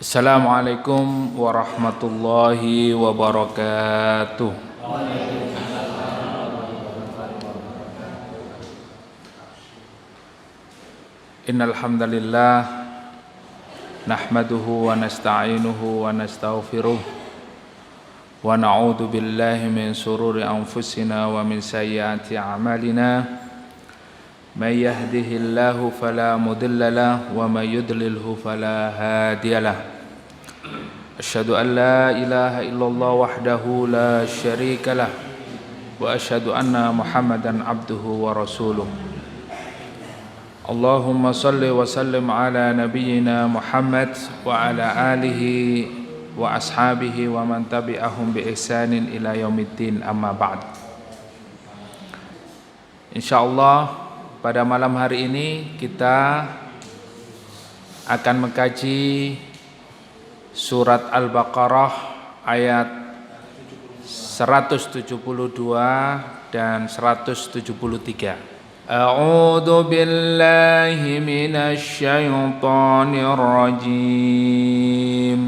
Assalamualaikum warahmatullahi wabarakatuh. Innal hamdalillah nahmaduhu wa nasta'inuhu wa nastaghfiruh wa na'udzu billahi min shururi anfusina wa min sayyiati a'malina. May yahdihillahu fala mudilla lahu wa may yudlilhu fala hadiyalah. Asyhadu an la ilaha illallah wahdahu la syarikalah wa asyhadu anna Muhammadan abduhu wa rasuluh. Allahumma salli wa sallim ala nabiyyina Muhammad wa ala alihi wa ashabihi wa man tabi'ahum bi ihsanin ila yaumiddin, amma ba'd. Insyaallah pada malam hari ini kita akan mengkaji surat Al-Baqarah ayat 172 dan 173. A'udzu billahi minasy syaithanir rajim.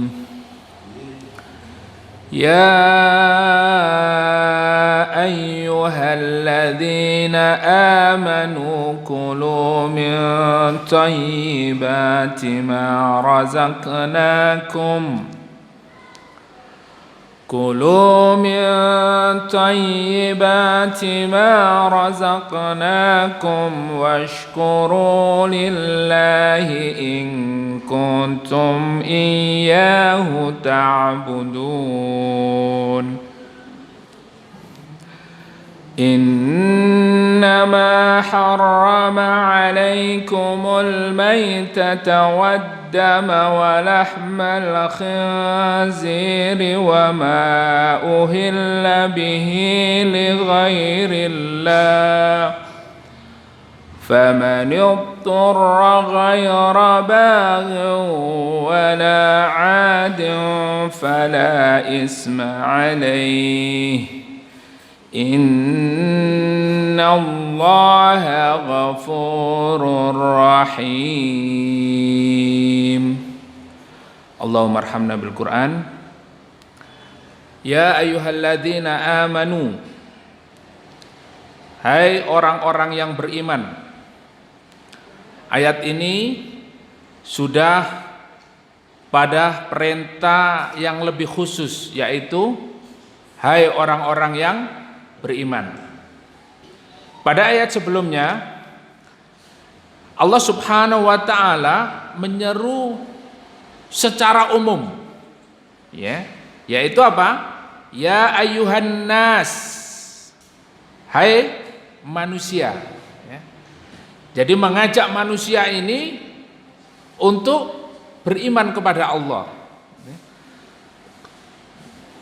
Ya ayyuhalladzina amanu kulu min thayyibati ma razaqnakum Kulu min tayyibati ma razaqnakum washkuru lillahi in kuntum iyyahu ta'budun. Innama harrama 'alaikumul maytata wad-dama wa lahmal khinziri wa ma uhilla bihi li ghairillah faman ittara ghayra baghin wa la 'adin fala isma 'alaihi Innallaha ghafurur rahim. Allahumma arhamna bil Qur'an. Ya ayyuhalladzina amanu, hai orang-orang yang beriman. Ayat ini sudah pada perintah yang lebih khusus, yaitu hai orang-orang yang beriman. Pada ayat sebelumnya Allah Subhanahu wa taala menyeru secara umum, ya, yaitu apa? Ya ayyuhan nas, hai manusia, ya. Jadi mengajak manusia ini untuk beriman kepada Allah,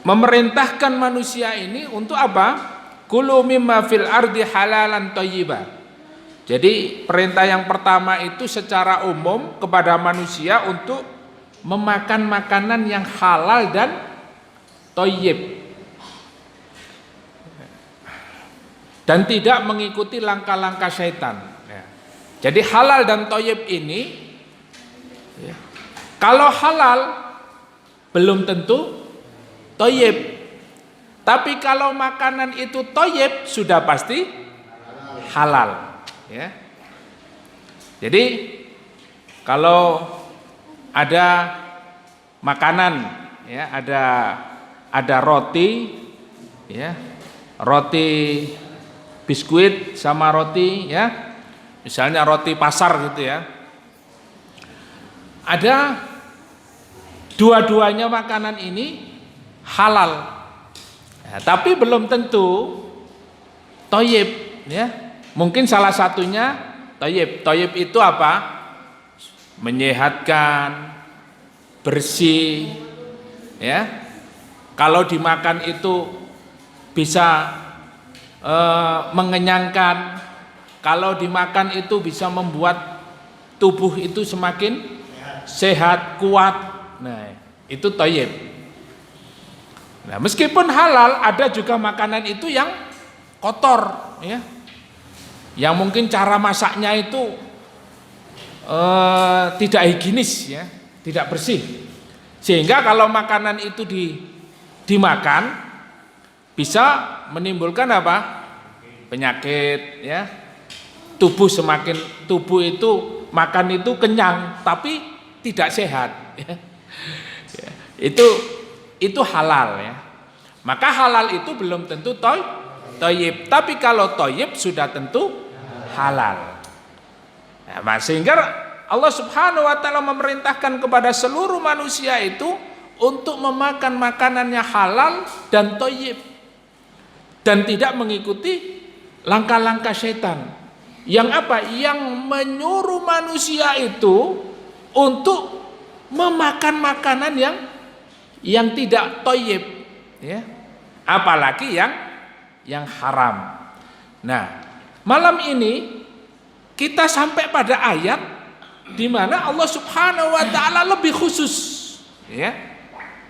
memerintahkan manusia ini untuk apa? Kulu mimma fil ardi halalan thayyiba. Jadi perintah yang pertama itu secara umum kepada manusia untuk memakan makanan yang halal dan thayyib, dan tidak mengikuti langkah-langkah syaitan. Jadi halal dan thayyib ini, kalau halal belum tentu thayyib. Tapi kalau makanan itu thayyib sudah pasti halal, ya. Jadi kalau ada makanan, ya, ada roti, ya, roti biskuit sama roti, ya, misalnya roti pasar gitu, ya. Ada dua-duanya makanan ini halal. Ya, tapi belum tentu thayyib, ya. Mungkin salah satunya thayyib. Thayyib itu apa? Menyehatkan, bersih, ya. Kalau dimakan itu bisa mengenyangkan. Kalau dimakan itu bisa membuat tubuh itu semakin sehat, kuat. Nah, itu thayyib. Nah, meskipun halal, ada juga makanan itu yang kotor, ya, yang mungkin cara masaknya itu tidak higienis, ya, tidak bersih. Sehingga kalau makanan itu dimakan bisa menimbulkan apa? Penyakit, ya. Tubuh itu makan itu kenyang tapi tidak sehat, ya. Itu halal, ya. Maka halal itu belum tentu thayyib, tapi kalau thayyib sudah tentu halal. Nah, sehingga Allah Subhanahu wa taala memerintahkan kepada seluruh manusia itu untuk memakan makanannya halal dan thayyib dan tidak mengikuti langkah-langkah setan yang apa? Yang menyuruh manusia itu untuk memakan makanan yang tidak thayyib, ya. Apalagi yang haram. Nah, malam ini kita sampai pada ayat di mana Allah Subhanahu wa taala lebih khusus, ya,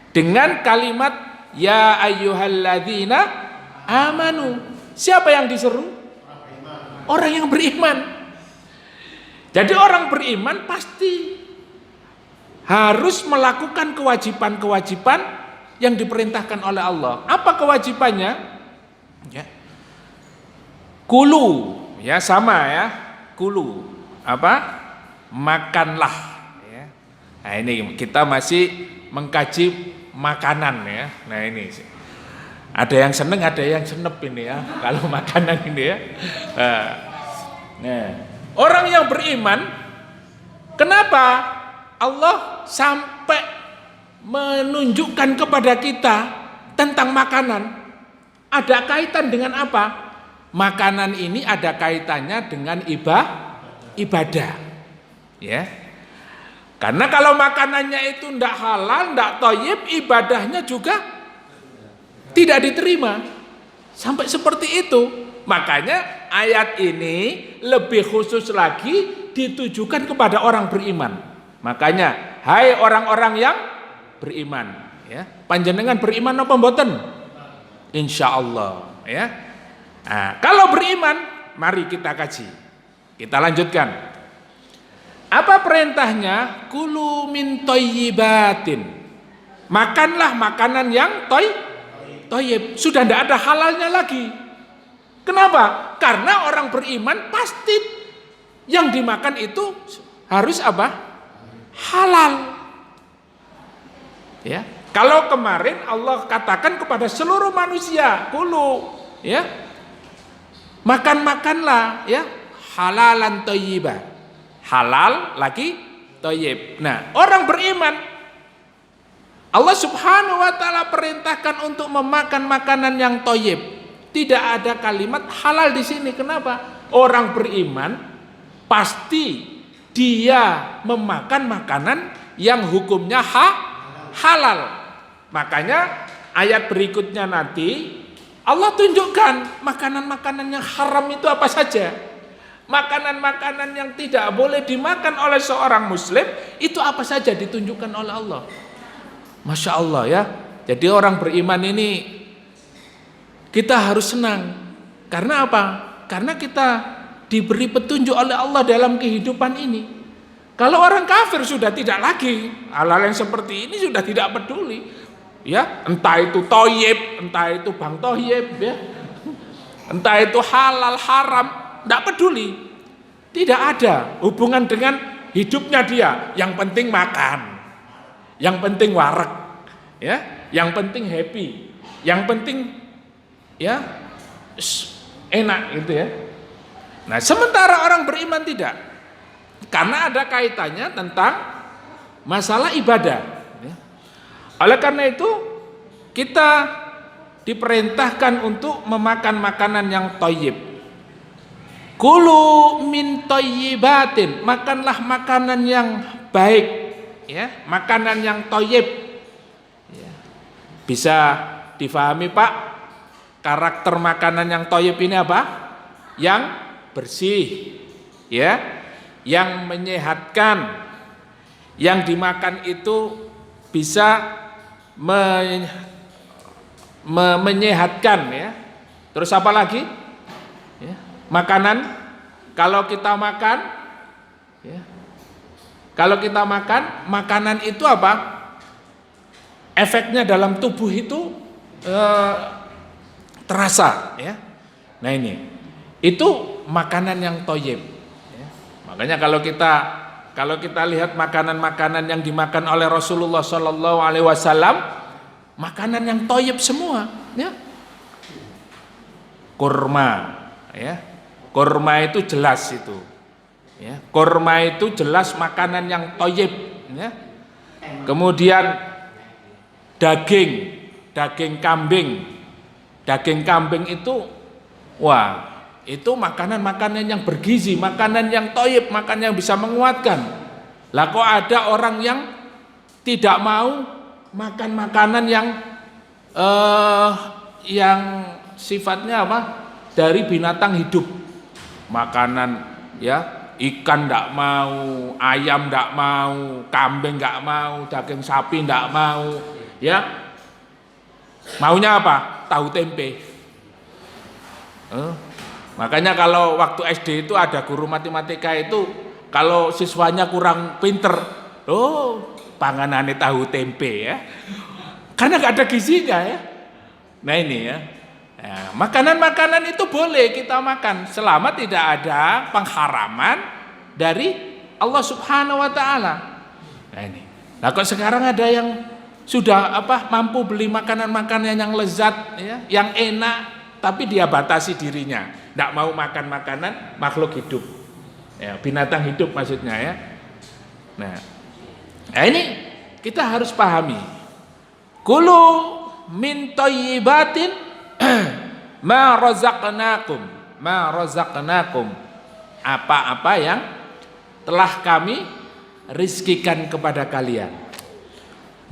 dengan kalimat ya ayyuhalladzina amanu. Siapa yang diseru? Orang yang beriman. Jadi orang beriman pasti harus melakukan kewajiban-kewajiban yang diperintahkan oleh Allah. Apa kewajibannya? Ya. Kulu, ya sama ya. Kulu. Apa? Makanlah, ya. Nah ini kita masih mengkaji makanan, ya. Nah ini ada yang seneng, ada yang senep ini, ya. Kalau makanan ini, ya. Nah, orang yang beriman, kenapa Allah sampai menunjukkan kepada kita tentang makanan? Ada kaitan dengan apa? Makanan ini ada kaitannya dengan ibadah. Ya, karena kalau makanannya itu tidak halal, tidak thayyib, ibadahnya juga tidak diterima. Sampai seperti itu. Makanya ayat ini lebih khusus lagi ditujukan kepada orang beriman. Makanya, hai orang-orang yang beriman, ya. Panjenengan beriman apa mboten? Insyaallah, ya. Nah, kalau beriman, mari kita kaji. Kita lanjutkan. Apa perintahnya? Kulu min thayyibatin. Makanlah makanan yang thayyib. Sudah tidak ada halalnya lagi. Kenapa? Karena orang beriman pasti yang dimakan itu harus apa? Halal. Ya. Kalau kemarin Allah katakan kepada seluruh manusia, kulu, ya. Makanlah, ya, halalan thayyibah. Halal lagi thayyib. Nah, orang beriman Allah Subhanahu wa taala perintahkan untuk memakan makanan yang thayyib. Tidak ada kalimat halal di sini. Kenapa? Orang beriman pasti dia memakan makanan yang hukumnya halal. Makanya ayat berikutnya nanti Allah tunjukkan makanan-makanan yang haram itu apa saja. Makanan-makanan yang tidak boleh dimakan oleh seorang muslim itu apa saja ditunjukkan oleh Allah. Masya Allah, ya. Jadi orang beriman ini kita harus senang. Karena apa? Karena kita diberi petunjuk oleh Allah dalam kehidupan ini. Kalau orang kafir sudah tidak lagi, hal-hal yang seperti ini sudah tidak peduli, ya. Entah itu thayyib, entah itu bang thayyib, ya. Entah itu halal haram, tidak peduli. Tidak ada hubungan dengan hidupnya dia. Yang penting makan, yang penting wareg, ya, yang penting happy, yang penting, ya, enak gitu, ya. Nah, sementara orang beriman tidak, karena ada kaitannya tentang masalah ibadah, ya. Oleh karena itu kita diperintahkan untuk memakan makanan yang thayyib. Kulu min thayyibatin, makanlah makanan yang baik, ya, makanan yang thayyib. Ya. Bisa difahami Pak, karakter makanan yang thayyib ini apa? Yang bersih, ya, yang menyehatkan, yang dimakan itu bisa menyehatkan, ya. Terus apa lagi? Ya. Makanan, kalau kita makan, ya, kalau kita makan, makanan itu apa? efeknya dalam tubuh itu terasa, ya. Nah ini, itu makanan yang thayyib. Ya. Makanya kalau kita lihat makanan-makanan yang dimakan oleh Rasulullah Shallallahu Alaihi Wasallam, makanan yang thayyib semua, ya. Kurma, ya. Kurma itu jelas itu, ya. Kurma itu jelas makanan yang thayyib, ya. Kemudian daging kambing itu, wah, itu makanan-makanan yang bergizi, makanan yang thayyib, makanan yang bisa menguatkan. Lah kok ada orang yang tidak mau makan makanan yang sifatnya apa? Dari binatang hidup. Makanan, ya, ikan enggak mau, ayam enggak mau, kambing enggak mau, daging sapi enggak mau, ya. Maunya apa? Tahu tempe. Makanya kalau waktu SD itu ada guru matematika itu, kalau siswanya kurang pinter, panganane tahu tempe, ya. Karena nggak ada gizinya, ya. Nah ini, ya. Nah, makanan-makanan itu boleh kita makan selama tidak ada pengharaman dari Allah Subhanahu wa taala. Nah ini. Nah kok sekarang ada yang sudah mampu beli makanan-makanan yang lezat, ya, yang enak, tapi dia batasi dirinya, tidak mau makan makanan makhluk hidup, ya, binatang hidup maksudnya, ya. Nah ini kita harus pahami. Kulu min thayyibatin ma razaqnakum, apa-apa yang telah kami rizkikan kepada kalian.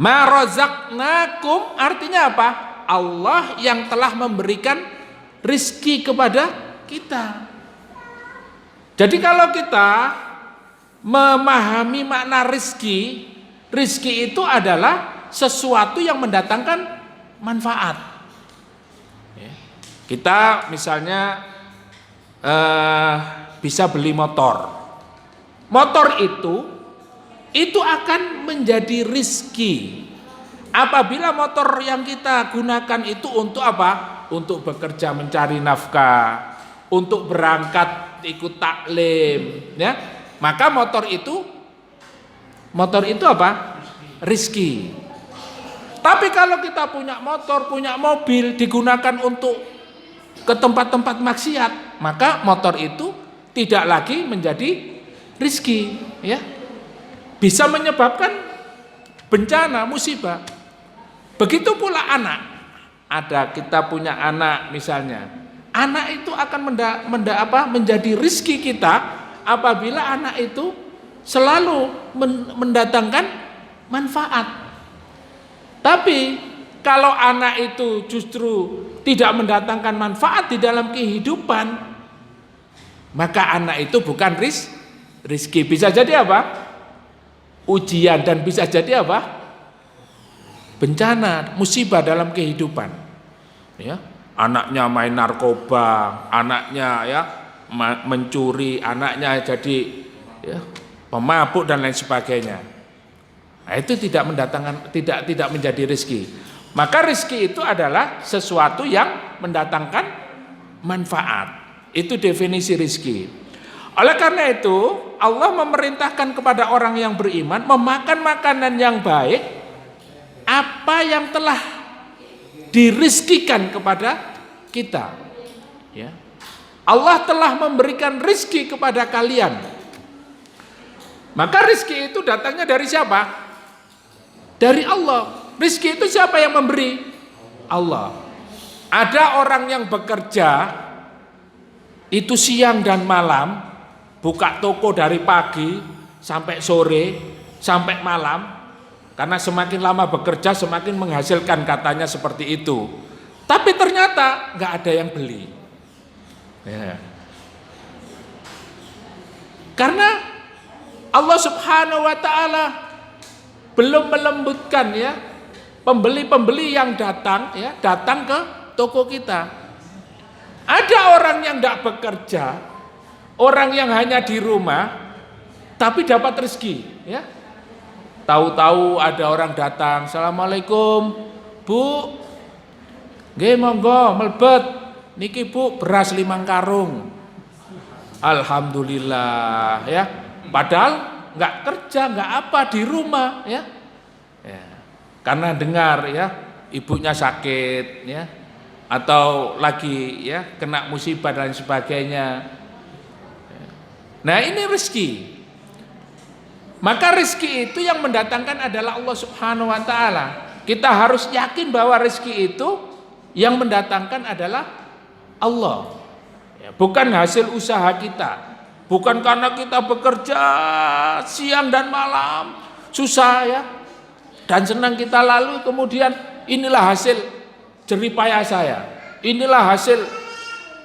Ma razaqnakum artinya apa? Allah yang telah memberikan rizki kepada kita. Jadi kalau kita memahami makna rizki itu adalah sesuatu yang mendatangkan manfaat. Kita misalnya bisa beli motor. Motor itu akan menjadi rizki apabila motor yang kita gunakan itu untuk apa? Untuk bekerja mencari nafkah, untuk berangkat ikut taklim, ya. Maka motor itu apa? Rizki. Tapi kalau kita punya motor, punya mobil digunakan untuk ke tempat-tempat maksiat, maka motor itu tidak lagi menjadi rizki, ya. Bisa menyebabkan bencana, musibah. Begitu pula anak. Ada kita punya anak misalnya. Anak itu akan menjadi rizki kita apabila anak itu selalu mendatangkan manfaat. Tapi kalau anak itu justru tidak mendatangkan manfaat di dalam kehidupan, maka anak itu bukan rizki. Bisa jadi apa? Ujian, dan bisa jadi apa? Bencana, musibah dalam kehidupan. Ya, anaknya main narkoba, anaknya ya mencuri, anaknya jadi ya, pemabuk dan lain sebagainya. Nah, itu tidak menjadi rezeki. Maka rezeki itu adalah sesuatu yang mendatangkan manfaat. Itu definisi rezeki. Oleh karena itu, Allah memerintahkan kepada orang yang beriman memakan makanan yang baik, apa yang telah dirizkikan kepada kita. Ya. Allah telah memberikan rizki kepada kalian. Maka rizki itu datangnya dari siapa? Dari Allah. Rizki itu siapa yang memberi? Allah. Ada orang yang bekerja itu siang dan malam, buka toko dari pagi sampai sore, sampai malam, karena semakin lama bekerja semakin menghasilkan, katanya seperti itu. Tapi ternyata nggak ada yang beli. Ya. Karena Allah Subhanahu wa taala belum melembutkan ya pembeli-pembeli yang datang ke toko kita. Ada orang yang tidak bekerja, orang yang hanya di rumah tapi dapat rezeki, ya. tahu-tahu ada orang datang, "Assalamualaikum, Bu. Nggih monggo mlebet. Niki Bu beras 5 karung." Alhamdulillah ya. Padahal nggak kerja, nggak apa di rumah ya. Ya. Karena dengar ya ibunya sakit ya atau lagi ya kena musibah dan sebagainya. Nah, ini rezeki. Maka rezeki itu yang mendatangkan adalah Allah Subhanahu wa taala. Kita harus yakin bahwa rezeki itu yang mendatangkan adalah Allah. Ya, bukan hasil usaha kita. Bukan karena kita bekerja siang dan malam susah ya dan senang kita, lalu kemudian inilah hasil jerih payah saya, inilah hasil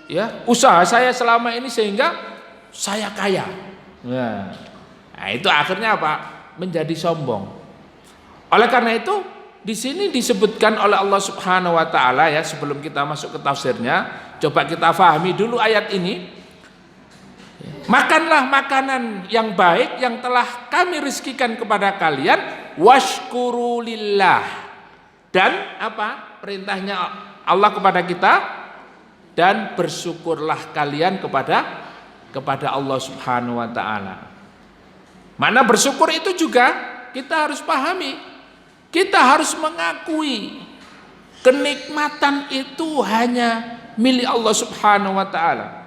ya usaha saya selama ini sehingga saya kaya. Nah, itu akhirnya apa? Menjadi sombong. Oleh karena itu di sini disebutkan oleh Allah Subhanahu wa taala ya, sebelum kita masuk ke tafsirnya, coba kita fahami dulu ayat ini. Makanlah makanan yang baik yang telah kami rizkikan kepada kalian, washkuru lillah. Dan apa? Perintahnya Allah kepada kita, dan bersyukurlah kalian kepada Allah Subhanahu wa taala. Mana bersyukur itu juga kita harus pahami. Kita harus mengakui kenikmatan itu hanya milik Allah Subhanahu wa taala.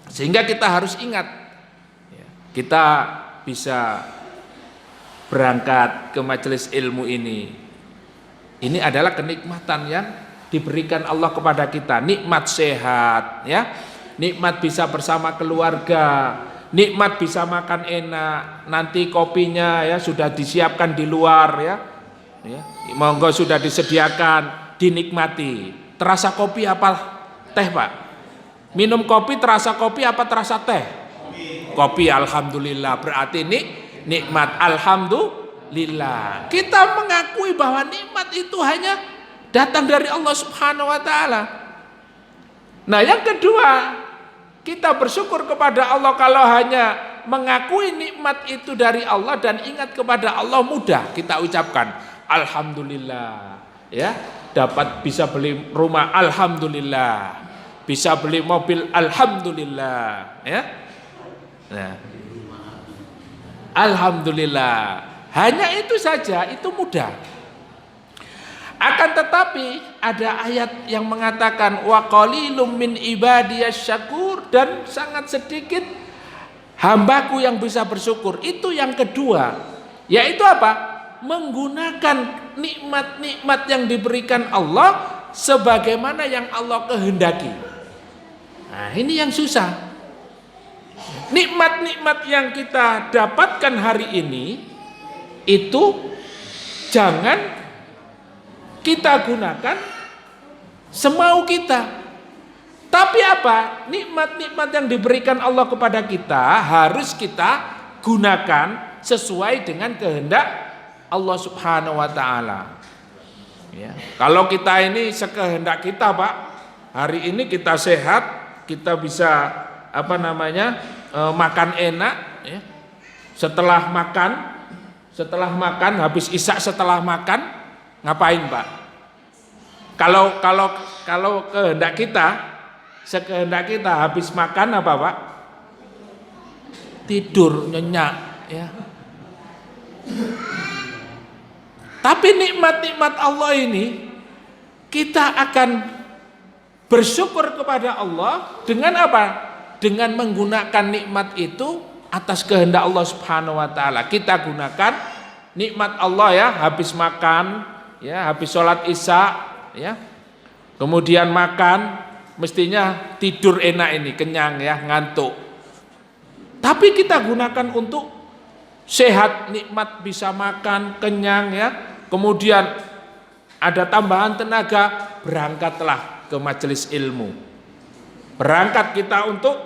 Sehingga kita harus ingat, kita bisa berangkat ke majelis ilmu ini. Ini adalah kenikmatan yang diberikan Allah kepada kita. Nikmat sehat, ya, nikmat bisa bersama keluarga, nikmat bisa makan enak. Nanti kopinya ya sudah disiapkan di luar ya, monggo sudah disediakan, dinikmati. Terasa kopi apa teh, Pak? Minum kopi terasa kopi apa terasa teh? Kopi, alhamdulillah. Berarti ini nikmat, alhamdulillah. Kita mengakui bahwa nikmat itu hanya datang dari Allah Subhanahu wa taala. Nah, yang kedua, kita bersyukur kepada Allah. Kalau hanya mengakui nikmat itu dari Allah dan ingat kepada Allah, mudah kita ucapkan alhamdulillah. Ya, dapat bisa beli rumah, alhamdulillah. Bisa beli mobil, alhamdulillah, ya. Nah, alhamdulillah. Hanya itu saja, itu mudah. Akan tetapi ada ayat yang mengatakan wa qalilum min ibadiyasy syakur, dan sangat sedikit hambaku yang bisa bersyukur. Itu yang kedua, yaitu apa? Menggunakan nikmat-nikmat yang diberikan Allah sebagaimana yang Allah kehendaki. Nah, ini yang susah. Nikmat-nikmat yang kita dapatkan hari ini itu jangan kita gunakan semau kita. Tapi apa? Nikmat-nikmat yang diberikan Allah kepada kita harus kita gunakan sesuai dengan kehendak Allah Subhanahu wa taala. Ya. Kalau kita ini sekehendak kita, Pak, hari ini kita sehat, kita bisa makan enak ya. Setelah makan habis isya, setelah makan ngapain, Pak? Kalau kehendak kita, sekehendak kita habis makan apa, Pak? Tidur nyenyak ya. Tapi nikmat-nikmat Allah ini kita akan bersyukur kepada Allah dengan apa? Dengan menggunakan nikmat itu atas kehendak Allah Subhanahu wa taala. Kita gunakan nikmat Allah ya, habis makan ya, habis sholat isya ya. Kemudian makan, mestinya tidur enak ini, kenyang ya, ngantuk. Tapi kita gunakan untuk sehat, nikmat, bisa makan, kenyang ya. Kemudian ada tambahan tenaga, berangkatlah ke majelis ilmu. Berangkat kita untuk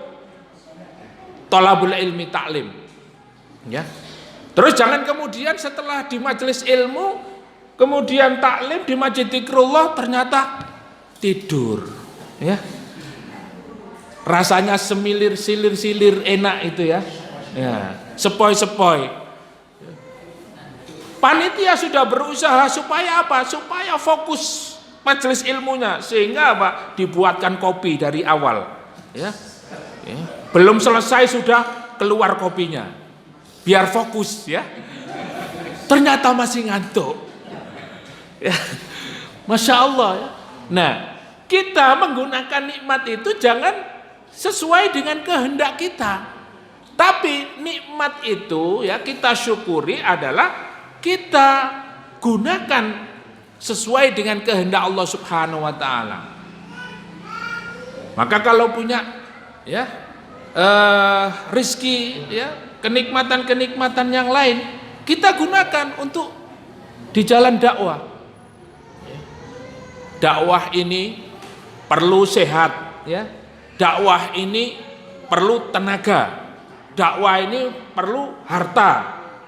thalabul ilmi, ta'lim. Ya. Terus jangan kemudian setelah di majelis ilmu, kemudian taklim di masjid zikrullah ternyata tidur, ya. Rasanya semilir, silir enak itu ya. Ya, sepoi-sepoi. Panitia sudah berusaha supaya apa? Supaya fokus majelis ilmunya, sehingga apa? Dibuatkan kopi dari awal. Ya. Belum selesai sudah keluar kopinya. Biar fokus ya. Ternyata masih ngantuk. Ya. Masya Allah ya. Nah, kita menggunakan nikmat itu jangan sesuai dengan kehendak kita. Tapi nikmat itu ya kita syukuri adalah kita gunakan sesuai dengan kehendak Allah Subhanahu wa taala. Maka kalau punya ya rizki ya, kenikmatan-kenikmatan yang lain kita gunakan untuk di jalan dakwah. Dakwah ini perlu sehat ya. Dakwah ini perlu tenaga. Dakwah ini perlu harta.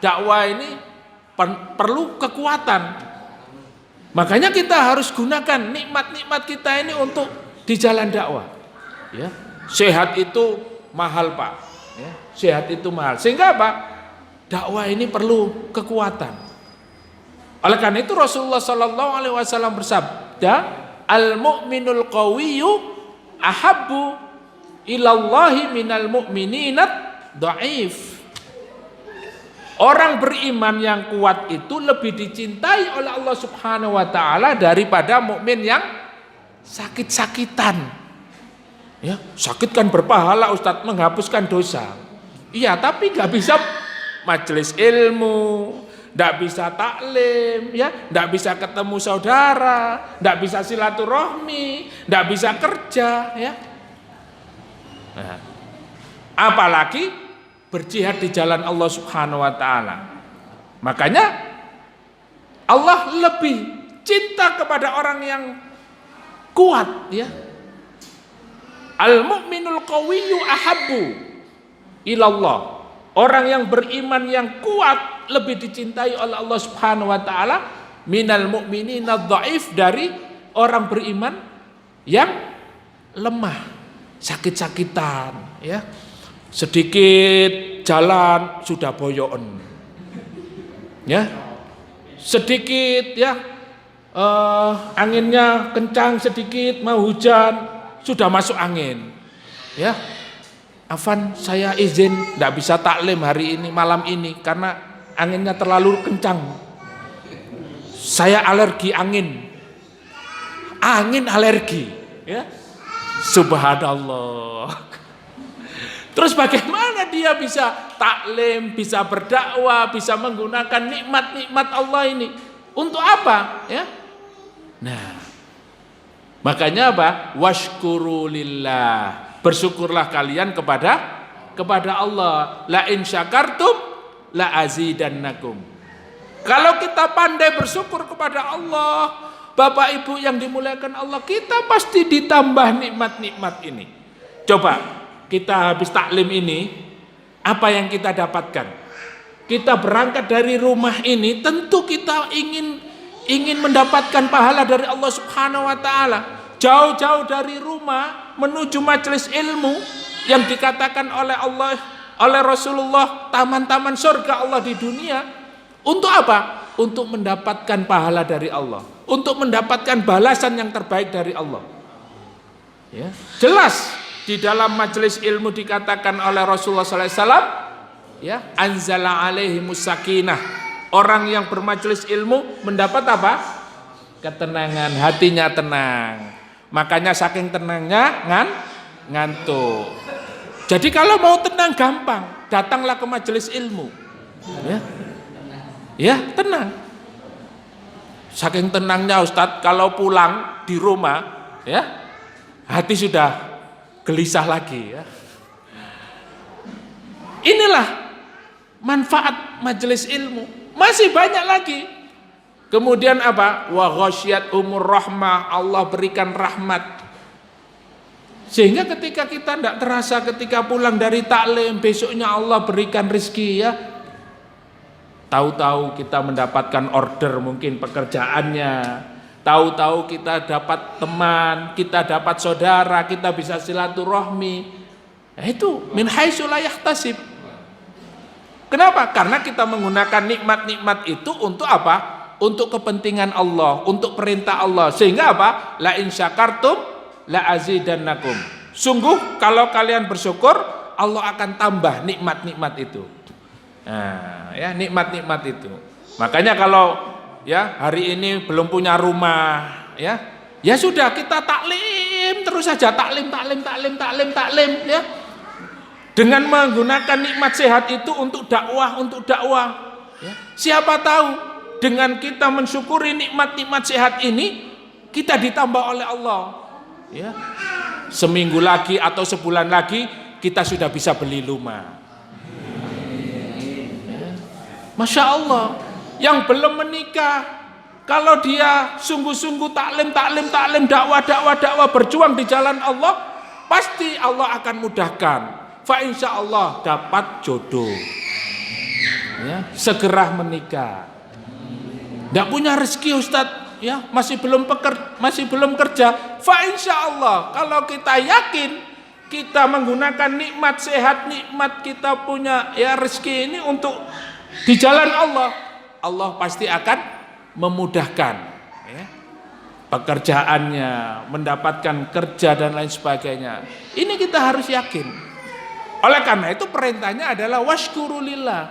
Dakwah ini perlu kekuatan. Makanya kita harus gunakan nikmat-nikmat kita ini untuk di jalan dakwah. Ya. Sehat itu mahal, Pak. Ya. Sehat itu mahal. Sehingga apa? Dakwah ini perlu kekuatan. Oleh karena itu Rasulullah Sallallahu Alaihi Wasallam bersabda, al-mu'minul qawiyyu ahabbu ilallahi minal mu'mininat dhaif. Orang beriman yang kuat itu lebih dicintai oleh Allah Subhanahu wa taala daripada mukmin yang sakit-sakitan. Ya, sakit kan berpahala Ustadz, menghapuskan dosa. Iya, tapi nggak bisa majelis ilmu, nggak bisa taklim, ya, nggak bisa ketemu saudara, nggak bisa silaturahmi, nggak bisa kerja, ya. Nah, apalagi berjihad di jalan Allah Subhanahu wa taala. Makanya Allah lebih cinta kepada orang yang kuat, ya. Al-mu'minul qawiyyu ahabbu ilallah. Orang yang beriman yang kuat lebih dicintai oleh Allah Subhanahu wa taala minal mu'minina dhaif, dari orang beriman yang lemah, sakit-sakitan, ya. Sedikit jalan sudah boyoen. Ya. Sedikit ya anginnya kencang sedikit, mau hujan sudah masuk angin. Ya. Afan, saya izin tidak bisa taklim hari ini, malam ini, karena anginnya terlalu kencang. Saya alergi angin. Angin alergi. Ya. Subhanallah. Terus bagaimana dia bisa taklim, bisa berdakwah, bisa menggunakan nikmat-nikmat Allah ini? Untuk apa? Ya. Nah, makanya apa? Washkuru lillah. Bersyukurlah kalian kepada Allah. La in syakartum la azidannakum. Kalau kita pandai bersyukur kepada Allah, Bapak Ibu yang dimuliakan Allah, kita pasti ditambah nikmat-nikmat ini. Coba kita habis taklim ini, apa yang kita dapatkan? Kita berangkat dari rumah ini, tentu kita ingin mendapatkan pahala dari Allah Subhanahu wa taala. Jauh-jauh dari rumah menuju majelis ilmu yang dikatakan oleh Allah, oleh Rasulullah, taman-taman surga Allah di dunia. Untuk apa? Untuk mendapatkan pahala dari Allah, untuk mendapatkan balasan yang terbaik dari Allah. Ya, jelas di dalam majelis ilmu dikatakan oleh Rasulullah SAW, ya, anzala alaihimus sakinah. Orang yang bermajelis ilmu mendapat apa? Ketenangan, hatinya tenang. Makanya saking tenangnya ngantuk. Jadi kalau mau tenang gampang, datanglah ke majelis ilmu. Ya, ya, tenang. Saking tenangnya Ustadz, kalau pulang di rumah, ya, hati sudah gelisah lagi, ya. Inilah manfaat majelis ilmu. Masih banyak lagi. Kemudian apa? Wa ghasyiyat umur rahmah, Allah berikan rahmat. Sehingga ketika kita tidak terasa, ketika pulang dari taklim, besoknya Allah berikan rezeki, ya. Tahu-tahu kita mendapatkan order mungkin pekerjaannya. Tahu-tahu kita dapat teman, kita dapat saudara, kita bisa silaturahmi. Nah, itu min haitsu la yahtasib. Kenapa? Karena kita menggunakan nikmat-nikmat itu untuk apa? Untuk kepentingan Allah, untuk perintah Allah. Sehingga apa? La in syakartum la azidannakum. Sungguh kalau kalian bersyukur, Allah akan tambah nikmat-nikmat itu. Nah, ya, nikmat-nikmat itu. Makanya kalau ya hari ini belum punya rumah, ya sudah, kita taklim terus saja, taklim ya. Dengan menggunakan nikmat sehat itu untuk dakwah, ya. Siapa tahu dengan kita mensyukuri nikmat-nikmat sehat ini, kita ditambah oleh Allah, ya. Seminggu lagi atau sebulan lagi kita sudah bisa beli rumah, ya. Masya Allah. Yang belum menikah, kalau dia sungguh-sungguh taklim, dakwah, berjuang di jalan Allah, pasti Allah akan mudahkan. Fa insya Allah dapat jodoh, ya, segera menikah. Tidak punya rezeki Ustadz, ya, masih belum kerja. Fa insya Allah kalau kita yakin kita menggunakan nikmat sehat, nikmat kita punya ya rezeki ini untuk di jalan Allah, Allah pasti akan memudahkan, ya, pekerjaannya, mendapatkan kerja dan lain sebagainya. Ini kita harus yakin. Oleh karena itu perintahnya adalah washkurulillah.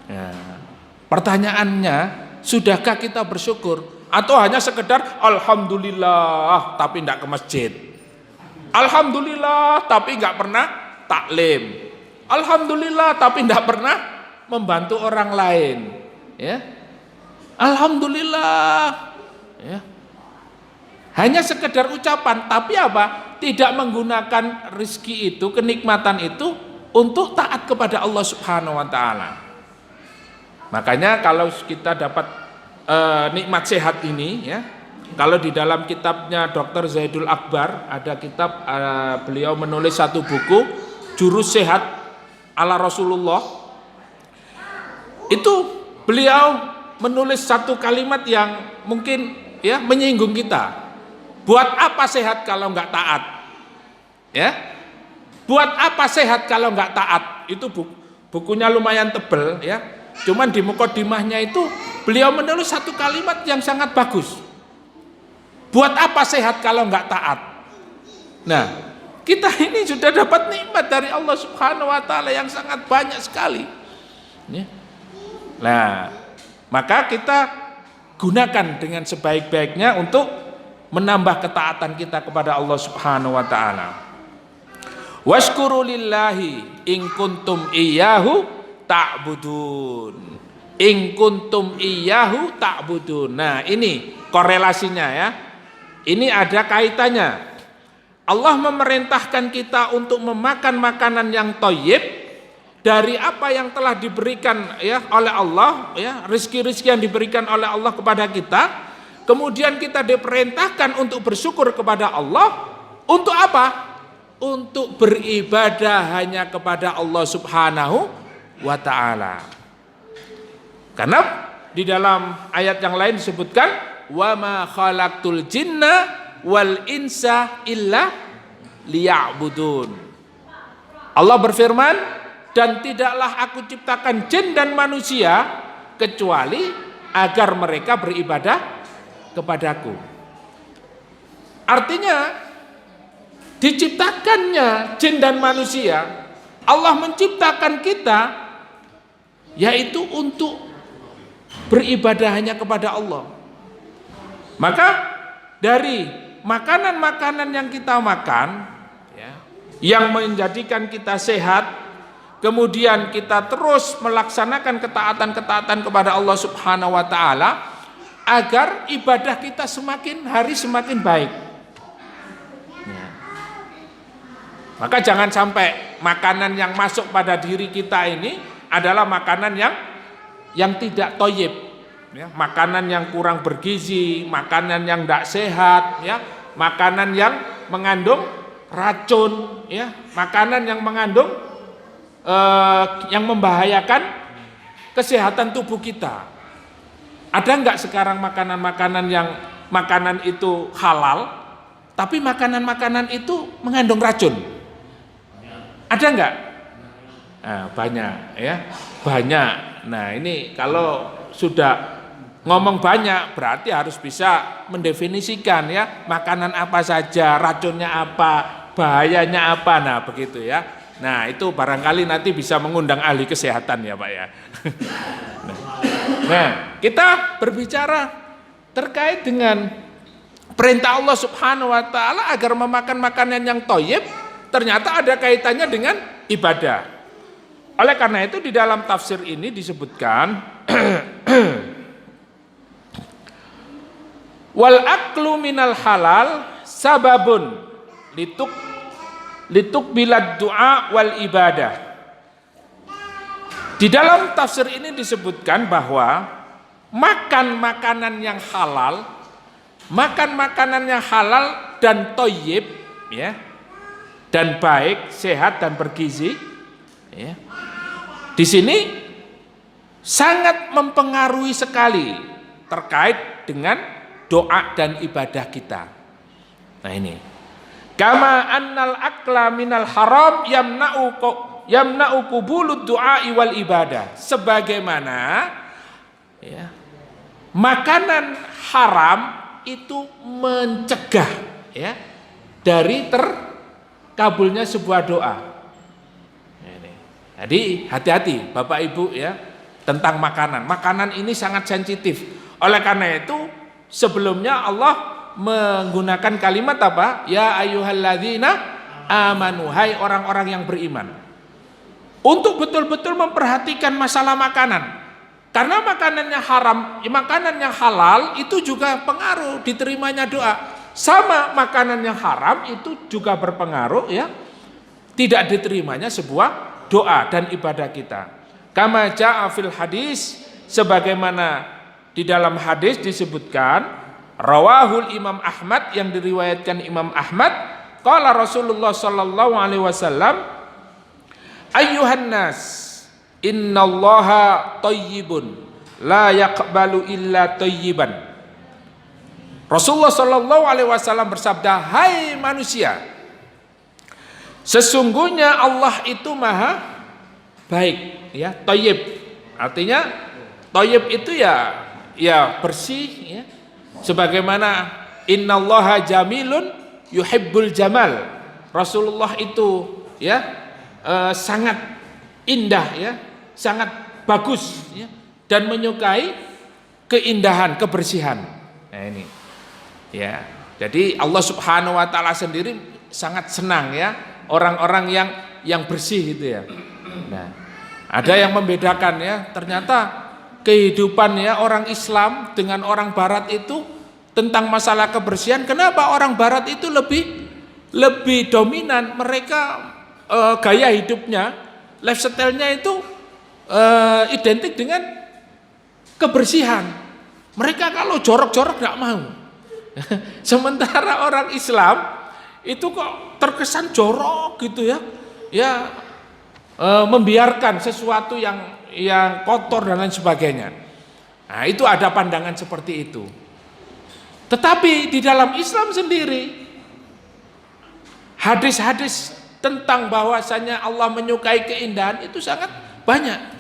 Ya. Pertanyaannya, sudahkah kita bersyukur? Atau hanya sekedar alhamdulillah tapi tidak ke masjid, alhamdulillah tapi nggak pernah taklim, alhamdulillah tapi tidak pernah membantu orang lain, ya. Alhamdulillah, ya. Hanya sekedar ucapan, tapi apa? Tidak menggunakan rezeki itu, kenikmatan itu untuk taat kepada Allah Subhanahu wa taala. Makanya kalau kita dapat nikmat sehat ini, ya. Kalau di dalam kitabnya Dr. Zaidul Akbar ada kitab, beliau menulis satu buku Jurus Sehat ala Rasulullah. Itu beliau menulis satu kalimat yang mungkin ya menyinggung kita. Buat apa sehat kalau nggak taat? Ya, buat apa sehat kalau nggak taat? Itu bukunya lumayan tebel, ya. Cuman di mukadimahnya itu beliau menulis satu kalimat yang sangat bagus. Buat apa sehat kalau nggak taat? Nah, kita ini sudah dapat nikmat dari Allah Subhanahu Wa Taala yang sangat banyak sekali. Ya. Nah, maka kita gunakan dengan sebaik-baiknya untuk menambah ketaatan kita kepada Allah Subhanahu wa taala. Washkuru lillahi in kuntum iyyahu ta'budun. In kuntum iyyahu ta'budun. Nah, ini korelasinya, ya. Ini ada kaitannya. Allah memerintahkan kita untuk memakan makanan yang thayyib dari apa yang telah diberikan ya oleh Allah, ya, rezeki-rezeki yang diberikan oleh Allah kepada kita. Kemudian kita diperintahkan untuk bersyukur kepada Allah. Untuk apa? Untuk beribadah hanya kepada Allah Subhanahu wa ta'ala. Karena di dalam ayat yang lain disebutkan wa ma khalaqtul jinna wal insa illa liya'budun. Allah berfirman, dan tidaklah aku ciptakan jin dan manusia kecuali agar mereka beribadah kepadaku. Artinya diciptakannya jin dan manusia, Allah menciptakan kita yaitu untuk beribadah hanya kepada Allah. Maka dari makanan-makanan yang kita makan, ya, yang menjadikan kita sehat, kemudian kita terus melaksanakan ketaatan-ketaatan kepada Allah Subhanahu wa taala agar ibadah kita semakin hari semakin baik. Ya. Maka jangan sampai makanan yang masuk pada diri kita ini adalah makanan yang tidak thayyib, ya, makanan yang kurang bergizi, makanan yang tidak sehat, ya, makanan yang mengandung racun, ya, makanan yang mengandung yang membahayakan kesehatan tubuh kita. Ada enggak sekarang makanan-makanan yang makanan itu halal, tapi makanan-makanan itu mengandung racun? Ada enggak? Banyak ya, banyak. Nah ini kalau sudah ngomong banyak berarti harus bisa mendefinisikan ya, makanan apa saja, racunnya apa, bahayanya apa, nah begitu ya. Nah itu barangkali nanti bisa mengundang ahli kesehatan ya Pak ya. Nah kita berbicara terkait dengan perintah Allah Subhanahu wa Ta'ala agar memakan makanan yang thayyib, ternyata ada kaitannya dengan ibadah. Oleh karena itu di dalam tafsir ini disebutkan wal aklu minal halal sababun lituk bilad du'a wal ibadah. Di dalam tafsir ini disebutkan bahwa makan makanan yang halal dan thayyib ya, dan baik, sehat dan bergizi ya. Di sini sangat mempengaruhi sekali terkait dengan doa dan ibadah kita. Nah ini, kama annal akla minal haram yamna'u qubulud du'a wal ibadah. Sebagaimana ya, makanan haram itu mencegah ya dari terkabulnya sebuah doa. Jadi hati-hati Bapak Ibu ya tentang makanan. Makanan ini sangat sensitif. Oleh karena itu sebelumnya Allah menggunakan kalimat apa? Ya ayyuhalladzina amanu, hai orang-orang yang beriman. Untuk betul-betul memperhatikan masalah makanan. Karena makanannya haram, makanan yang halal itu juga pengaruh diterimanya doa. Sama makanan yang haram itu juga berpengaruh ya tidak diterimanya sebuah doa dan ibadah kita. Kama ja'a fil hadis, sebagaimana di dalam hadis disebutkan, rawahul Imam Ahmad, yang diriwayatkan Imam Ahmad, qala Rasulullah sallallahu alaihi wasallam, ayyuhan nas, innallaha thayyibun la yaqbalu illa thayyiban. Rasulullah sallallahu alaihi wasallam bersabda, hai manusia, sesungguhnya Allah itu maha baik ya, thayyib. Artinya thayyib itu ya bersih ya. Sebagaimana innallaha jamilun yuhibbul jamal. Rasulullah itu ya sangat indah ya, sangat bagus ya, dan menyukai keindahan, kebersihan. Nah ini. Ya. Jadi Allah Subhanahu wa taala sendiri sangat senang ya orang-orang yang bersih gitu ya. Nah, ada yang membedakan ya, ternyata kehidupan ya orang Islam dengan orang Barat itu tentang masalah kebersihan. Kenapa orang Barat itu lebih dominan? Mereka gaya hidupnya, lifestyle-nya itu identik dengan kebersihan. Mereka kalau jorok-jorok nggak mau. Sementara orang Islam itu kok terkesan jorok gitu ya, membiarkan sesuatu yang kotor dan lain sebagainya. Nah itu ada pandangan seperti itu. Tetapi di dalam Islam sendiri, hadis-hadis tentang bahwasanya Allah menyukai keindahan itu sangat banyak.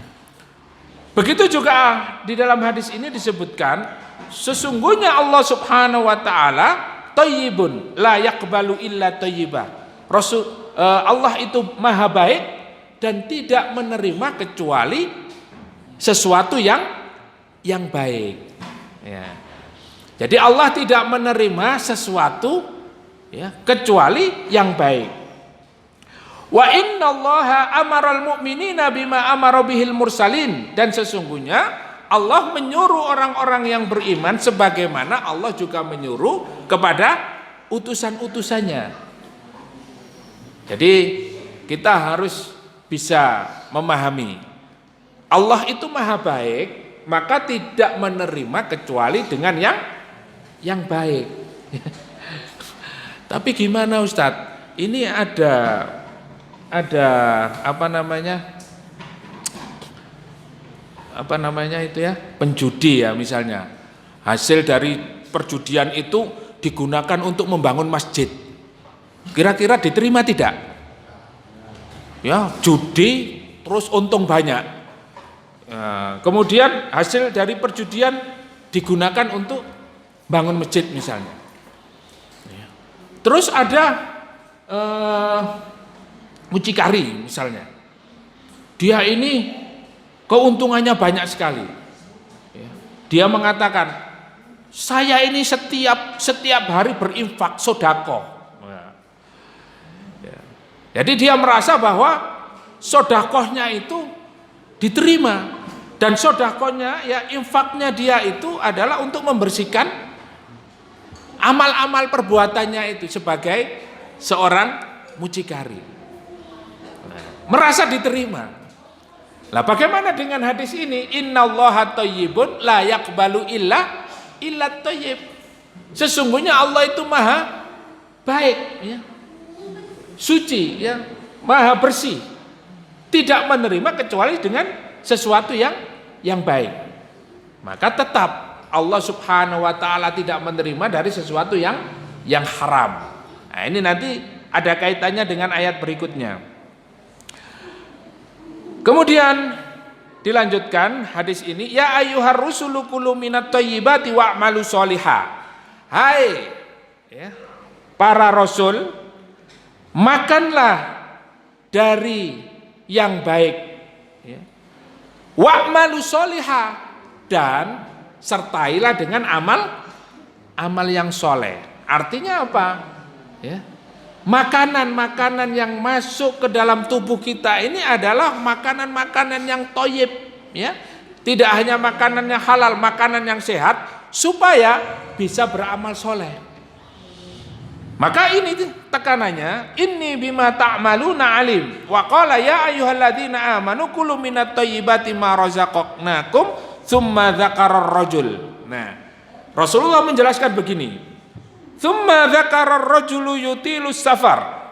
Begitu juga di dalam hadis ini disebutkan, sesungguhnya Allah Subhanahu wa taala thayyibun la yaqbalu illa thayyibah. Allah itu maha baik dan tidak menerima kecuali sesuatu yang baik ya. Jadi Allah tidak menerima sesuatu ya kecuali yang baik. Wa innallaha amaral mu'minina bima amara bihil mursalin, dan sesungguhnya Allah menyuruh orang-orang yang beriman sebagaimana Allah juga menyuruh kepada utusan-utusannya. Jadi kita harus bisa memahami Allah itu maha baik, maka tidak menerima kecuali dengan yang baik. Tapi gimana Ustadz? Ini ada apa namanya itu ya, penjudi ya misalnya, hasil dari perjudian itu digunakan untuk membangun masjid, kira-kira diterima tidak? Ya judi terus untung banyak. Kemudian hasil dari perjudian digunakan untuk bangun masjid misalnya. Terus ada mucikari misalnya. Dia ini keuntungannya banyak sekali. Dia mengatakan, saya ini setiap hari berinfak sodako. Jadi dia merasa bahwa sodakohnya itu diterima, dan sodakohnya ya infaknya dia itu adalah untuk membersihkan amal-amal perbuatannya itu sebagai seorang mucikari. Merasa diterima. Lah bagaimana dengan hadis ini? Innallaha thayyibun la yaqbalu illa thayyib. Sesungguhnya Allah itu maha baik, ya. Suci, ya, maha bersih. Tidak menerima kecuali dengan sesuatu yang baik. Maka tetap Allah Subhanahu wa taala tidak menerima dari sesuatu yang haram. Nah, ini nanti ada kaitannya dengan ayat berikutnya. Kemudian dilanjutkan hadis ini, ya ayyuhar rusulu kulu minat thayyibati wa'malu sholihah. Hai, ya, para rasul, makanlah dari yang baik, ya. Wa'malu sholihah, dan sertailah dengan amal yang soleh. Artinya apa? Ya. Makanan-makanan yang masuk ke dalam tubuh kita ini adalah makanan-makanan yang thayyib, ya. Tidak hanya makanan yang halal, makanan yang sehat, supaya bisa beramal soleh. Maka ini tekanannya, inni bima ta'maluna alim. Wa qala ya ayyuhalladzina amanu kulu minat thayyibati ma razaqnakum tsumma dzakara ar-rajul. Nah, Rasulullah menjelaskan begini. Tsumma dzakara ar-rajulu yutilus safar.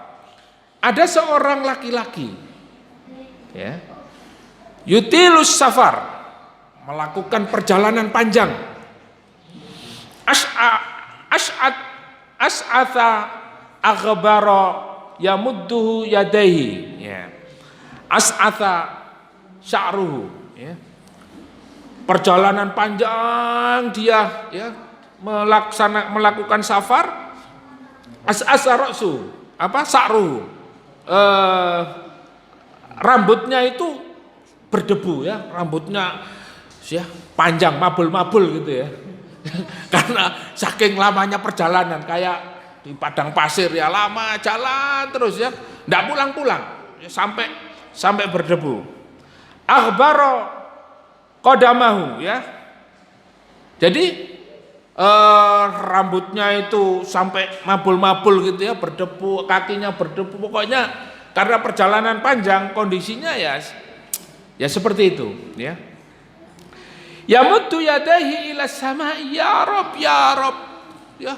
Ada seorang laki-laki, ya, yutilus safar, melakukan perjalanan panjang. As'atha aghbara yamudduhu yadaihi, ya. As'atha sya'ruhu, ya. Perjalanan panjang dia, ya, melakukan safar. As'asa ra'su, apa? Sa'ruhu. Rambutnya itu berdebu, ya, rambutnya, ya, panjang, mabul-mabul gitu, ya. Karena saking lamanya perjalanan, kayak di padang pasir, ya, lama jalan terus, ya, enggak pulang-pulang, ya, sampai berdebu. Aghbara qadamahu, ya. Jadi rambutnya itu sampai mabul-mabul gitu, ya, berdebu, kakinya berdebu, pokoknya karena perjalanan panjang kondisinya ya seperti itu, ya. Yamuddu yadaihi ila samai, ya Rabb, ya Rabb, ya.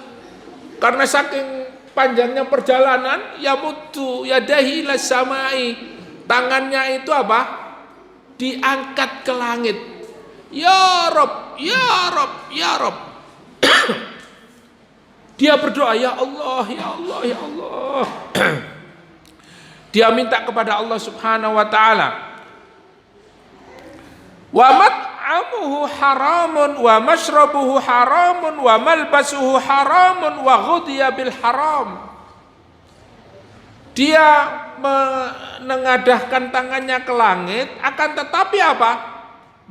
Karena saking panjangnya perjalanan, yamuddu yadaihi ila samai, tangannya itu apa? Diangkat ke langit. Ya Rabb, ya Rabb, ya Rabb. Dia berdoa, ya Allah, ya Allah, ya Allah. Dia minta kepada Allah Subhanahu wa taala. Wa mat'amuhu haramun wa mashrabuhu haramun wa malbasuhu haramun wa ghudhiya bil haram. Dia menengadahkan tangannya ke langit, akan tetapi apa?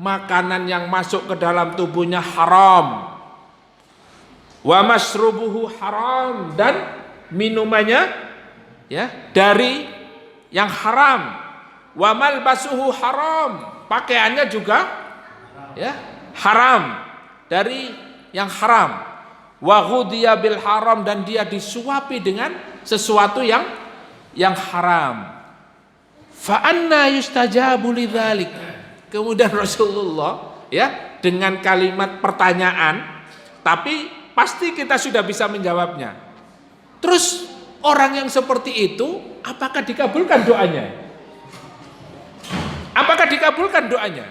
Makanan yang masuk ke dalam tubuhnya haram. Wa masrubuhu haram, dan minumannya, ya, dari yang haram. Wa malbasuhu haram, pakaiannya juga, ya, haram, dari yang haram. Wa ghudhiya bil haram, dan dia disuapi dengan sesuatu yang haram. Fa anna yustajabu lidzalik. Kemudian Rasulullah, ya, dengan kalimat pertanyaan, tapi pasti kita sudah bisa menjawabnya. Terus orang yang seperti itu, apakah dikabulkan doanya? Apakah dikabulkan doanya?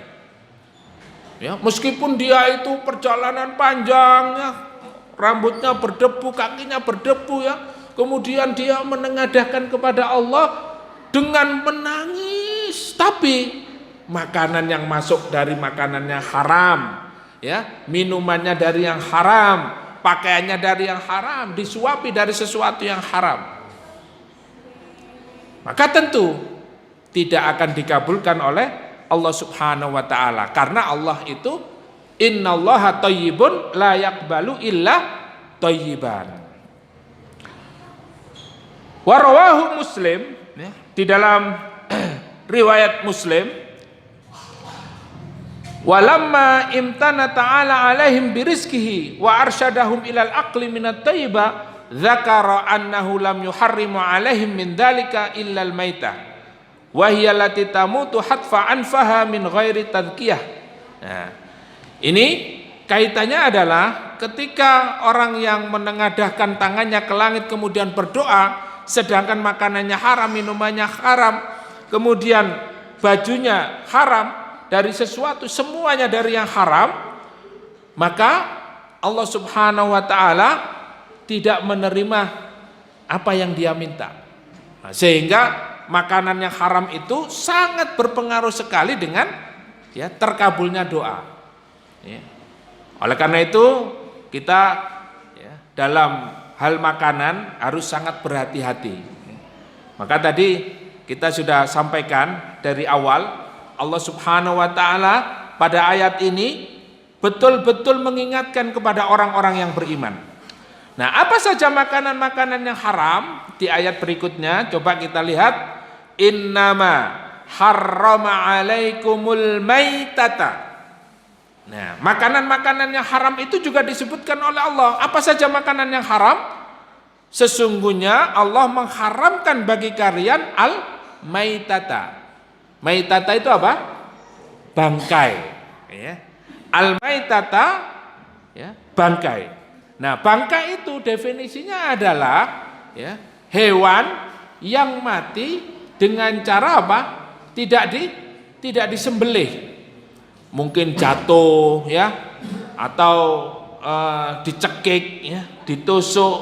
Ya, meskipun dia itu perjalanan panjangnya, rambutnya berdebu, kakinya berdebu, ya. Kemudian dia menengadahkan kepada Allah dengan menangis Tapi makanan yang masuk dari makanannya haram, ya, minumannya dari yang haram, pakaiannya dari yang haram, disuapi dari sesuatu yang haram, maka tentu tidak akan dikabulkan oleh Allah Subhanahu wa taala, karena Allah itu innallaha thayyibun la yaqbalu illa thayyiban. Wa rawahu Muslim, di dalam riwayat Muslim, walamma imtana ta'ala alaihim birizkihi wa arsyadahum ilal aqli minat tayyiba dzakara annahu lam yuharrimu alaihim min dzalika illa al-maitah wa hiya allati tamutu hatfa anfaha min ghairi tadkiyah. Nah, ini kaitannya adalah ketika orang yang menengadahkan tangannya ke langit kemudian berdoa, sedangkan makanannya haram, minumannya haram, kemudian bajunya haram, dari sesuatu semuanya dari yang haram, maka Allah Subhanahu wa taala tidak menerima apa yang dia minta. Nah, sehingga makanan yang haram itu sangat berpengaruh sekali dengan ya terkabulnya doa. Ya. Oleh karena itu kita ya, dalam hal makanan harus sangat berhati-hati. Maka tadi kita sudah sampaikan dari awal, Allah Subhanahu wa taala pada ayat ini betul-betul mengingatkan kepada orang-orang yang beriman. Nah, apa saja makanan-makanan yang haram di ayat berikutnya? Coba kita lihat, innama harrama alaikumul maitata. Nah, makanan-makanan yang haram itu juga disebutkan oleh Allah. Apa saja makanan yang haram? Sesungguhnya Allah mengharamkan bagi kalian al-maitata. Maitata itu apa? Bangkai. Ya. Al-maitata, ya, bangkai. Nah, bangkai itu definisinya adalah ya, hewan yang mati dengan cara apa? Tidak disembelih. Mungkin jatuh, ya, atau dicekik, ya, ditusuk,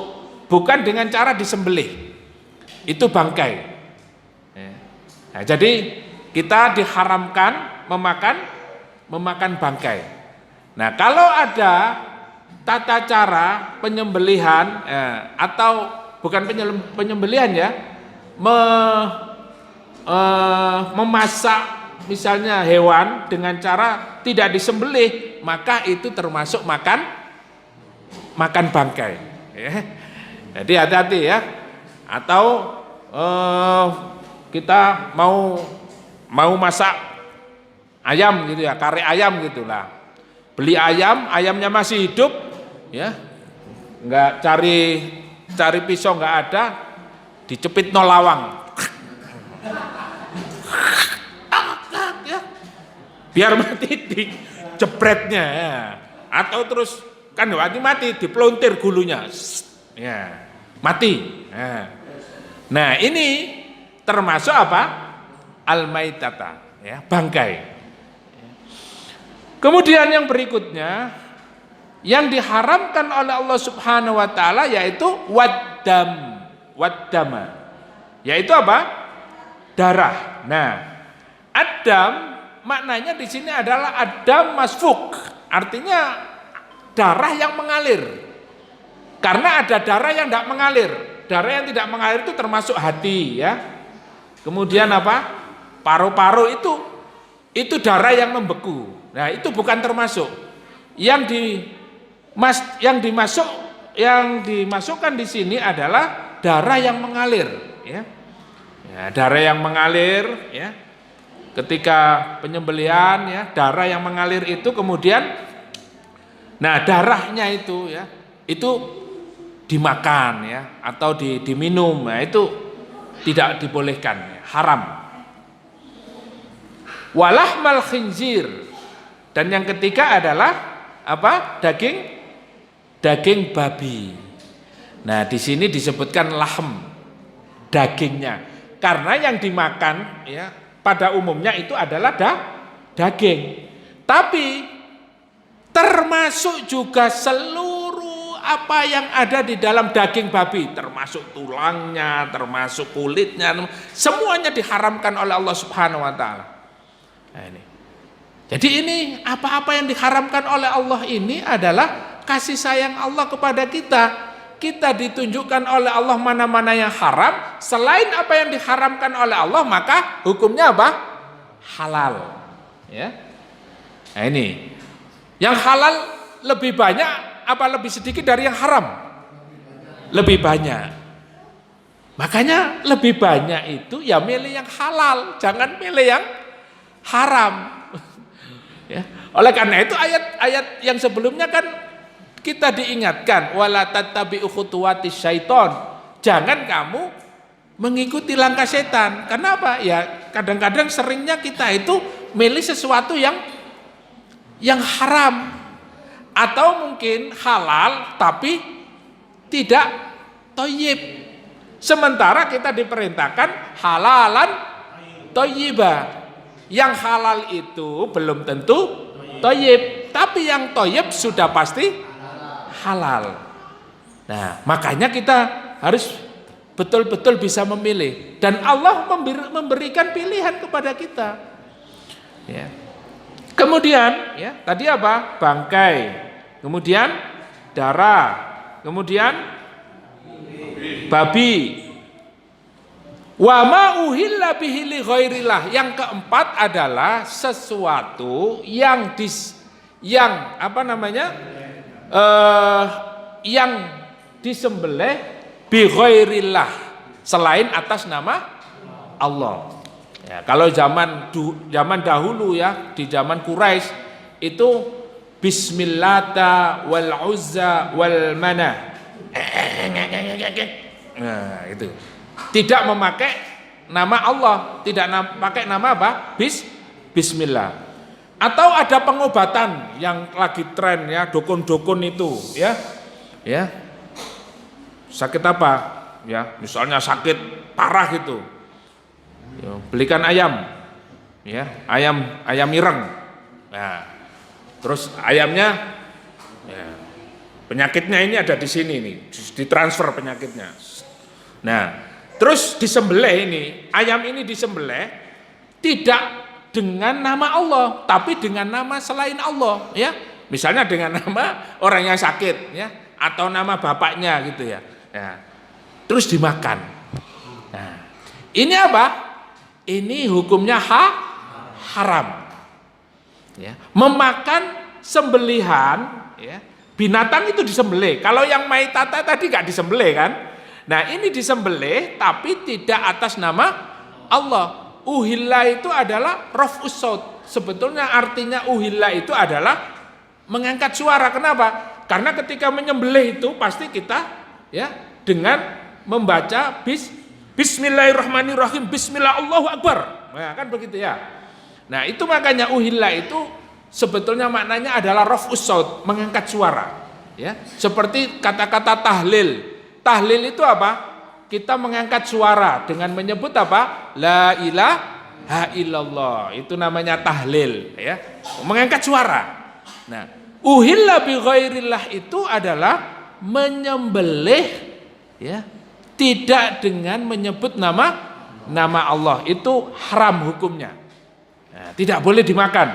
bukan dengan cara disembelih. Itu bangkai. Ya. Nah, jadi kita diharamkan memakan bangkai. Nah, kalau ada tata cara penyembelihan atau bukan penyembelihan ya, memasak misalnya hewan dengan cara tidak disembelih, maka itu termasuk makan bangkai. Ya. Jadi hati-hati ya. Atau kita mau masak ayam gitu ya, kare ayam gitulah. Beli ayam, ayamnya masih hidup, ya, nggak cari pisau nggak ada, dicepit nolawang. Biar mati dijebretnya, ya. Atau terus kan mati dipelontir gulunya, ya, mati. Nah, ini termasuk apa? Al-maitata, ya, bangkai. Kemudian yang berikutnya yang diharamkan oleh Allah Subhanahu wa taala yaitu waddama. Yaitu apa? Darah. Nah, adam maknanya di sini adalah adam masfuk, artinya darah yang mengalir. Karena ada darah yang tidak mengalir. Darah yang tidak mengalir itu termasuk hati, ya. Kemudian apa? Paru-paru itu darah yang membeku. Nah, itu bukan termasuk. Yang dimasukkan di sini adalah darah yang mengalir, ya. Ya, darah yang mengalir, ya. Ketika penyembelihan, ya, darah yang mengalir itu kemudian, nah, darahnya itu, ya, itu dimakan, ya, atau diminum, nah, itu tidak dibolehkan, ya, haram. Walahmal khinzir, dan yang ketiga adalah apa? Daging babi. Nah, di sini disebutkan lahm, dagingnya, karena yang dimakan, ya, pada umumnya itu adalah daging. Tapi termasuk juga seluruh apa-apa yang ada di dalam daging babi, termasuk tulangnya, termasuk kulitnya, semuanya diharamkan oleh Allah Subhanahu wa taala. Nah, ini. Jadi ini apa-apa yang diharamkan oleh Allah ini adalah kasih sayang Allah kepada kita. Kita ditunjukkan oleh Allah mana-mana yang haram, selain apa yang diharamkan oleh Allah, maka hukumnya apa? Halal. Ya. Nah, ini. Yang halal lebih banyak apa lebih sedikit dari yang haram? Lebih banyak. Makanya lebih banyak itu ya milih yang halal, jangan milih yang haram. Ya. Oleh karena itu ayat-ayat yang sebelumnya kan kita diingatkan wala tattabi'u khutuwatis syaiton. Jangan kamu mengikuti langkah setan. Kenapa? Ya kadang-kadang seringnya kita itu milih sesuatu yang haram atau mungkin halal tapi tidak thayyib. Sementara kita diperintahkan halalan thayyibah. Yang halal itu belum tentu thayyib, tapi yang thayyib sudah pasti halal. Nah, makanya kita harus betul-betul bisa memilih, dan Allah memberikan pilihan kepada kita. Ya. Kemudian, ya, tadi apa? Bangkai, kemudian darah, kemudian babi. Wa ma uhilla bihi li ghairillah. Yang keempat adalah sesuatu yang yang disembelih bi ghairillah, selain atas nama Allah. Ya, kalau zaman dahulu ya, di zaman Quraisy itu Bismillata wal Uzza wal Manah. Nah, itu. Tidak memakai nama Allah, tidak pakai nama apa? Bismillah. Atau ada pengobatan yang lagi tren ya, dukun-dukun itu ya. Ya. Sakit apa? Ya, misalnya sakit parah gitu. Ya, belikan ayam. Ya, ayam ireng. Nah, terus ayamnya ya, penyakitnya ini ada di sini nih, ditransfer penyakitnya. Nah, terus disembelih ini, ayam ini disembelih tidak dengan nama Allah, tapi dengan nama selain Allah, ya. Misalnya dengan nama orang yang sakit, ya, atau nama bapaknya gitu ya. Ya. Terus dimakan. Nah, ini apa? Ini hukumnya haram. Ya. Memakan sembelihan, ya, binatang itu disembelih. Kalau yang maitata tadi nggak disembelih kan? Nah, ini disembelih tapi tidak atas nama Allah. Uhilla itu adalah raf'us saut. Sebetulnya artinya uhilla itu adalah mengangkat suara. Kenapa? Karena ketika menyembelih itu pasti kita ya dengan membaca Bismillahirrahmanirrahim, Bismillah Allahu Akbar. Nah, kan begitu ya. Nah, itu makanya uhilla itu sebetulnya maknanya adalah raf'us saut, mengangkat suara. Ya, seperti kata-kata tahlil. Tahlil itu apa? Kita mengangkat suara dengan menyebut apa? La ilaha illallah. Itu namanya tahlil, ya. Mengangkat suara. Nah, uhilla bi ghairillah itu adalah menyembelih ya, tidak dengan menyebut nama Allah. Itu haram hukumnya. Nah, tidak boleh dimakan.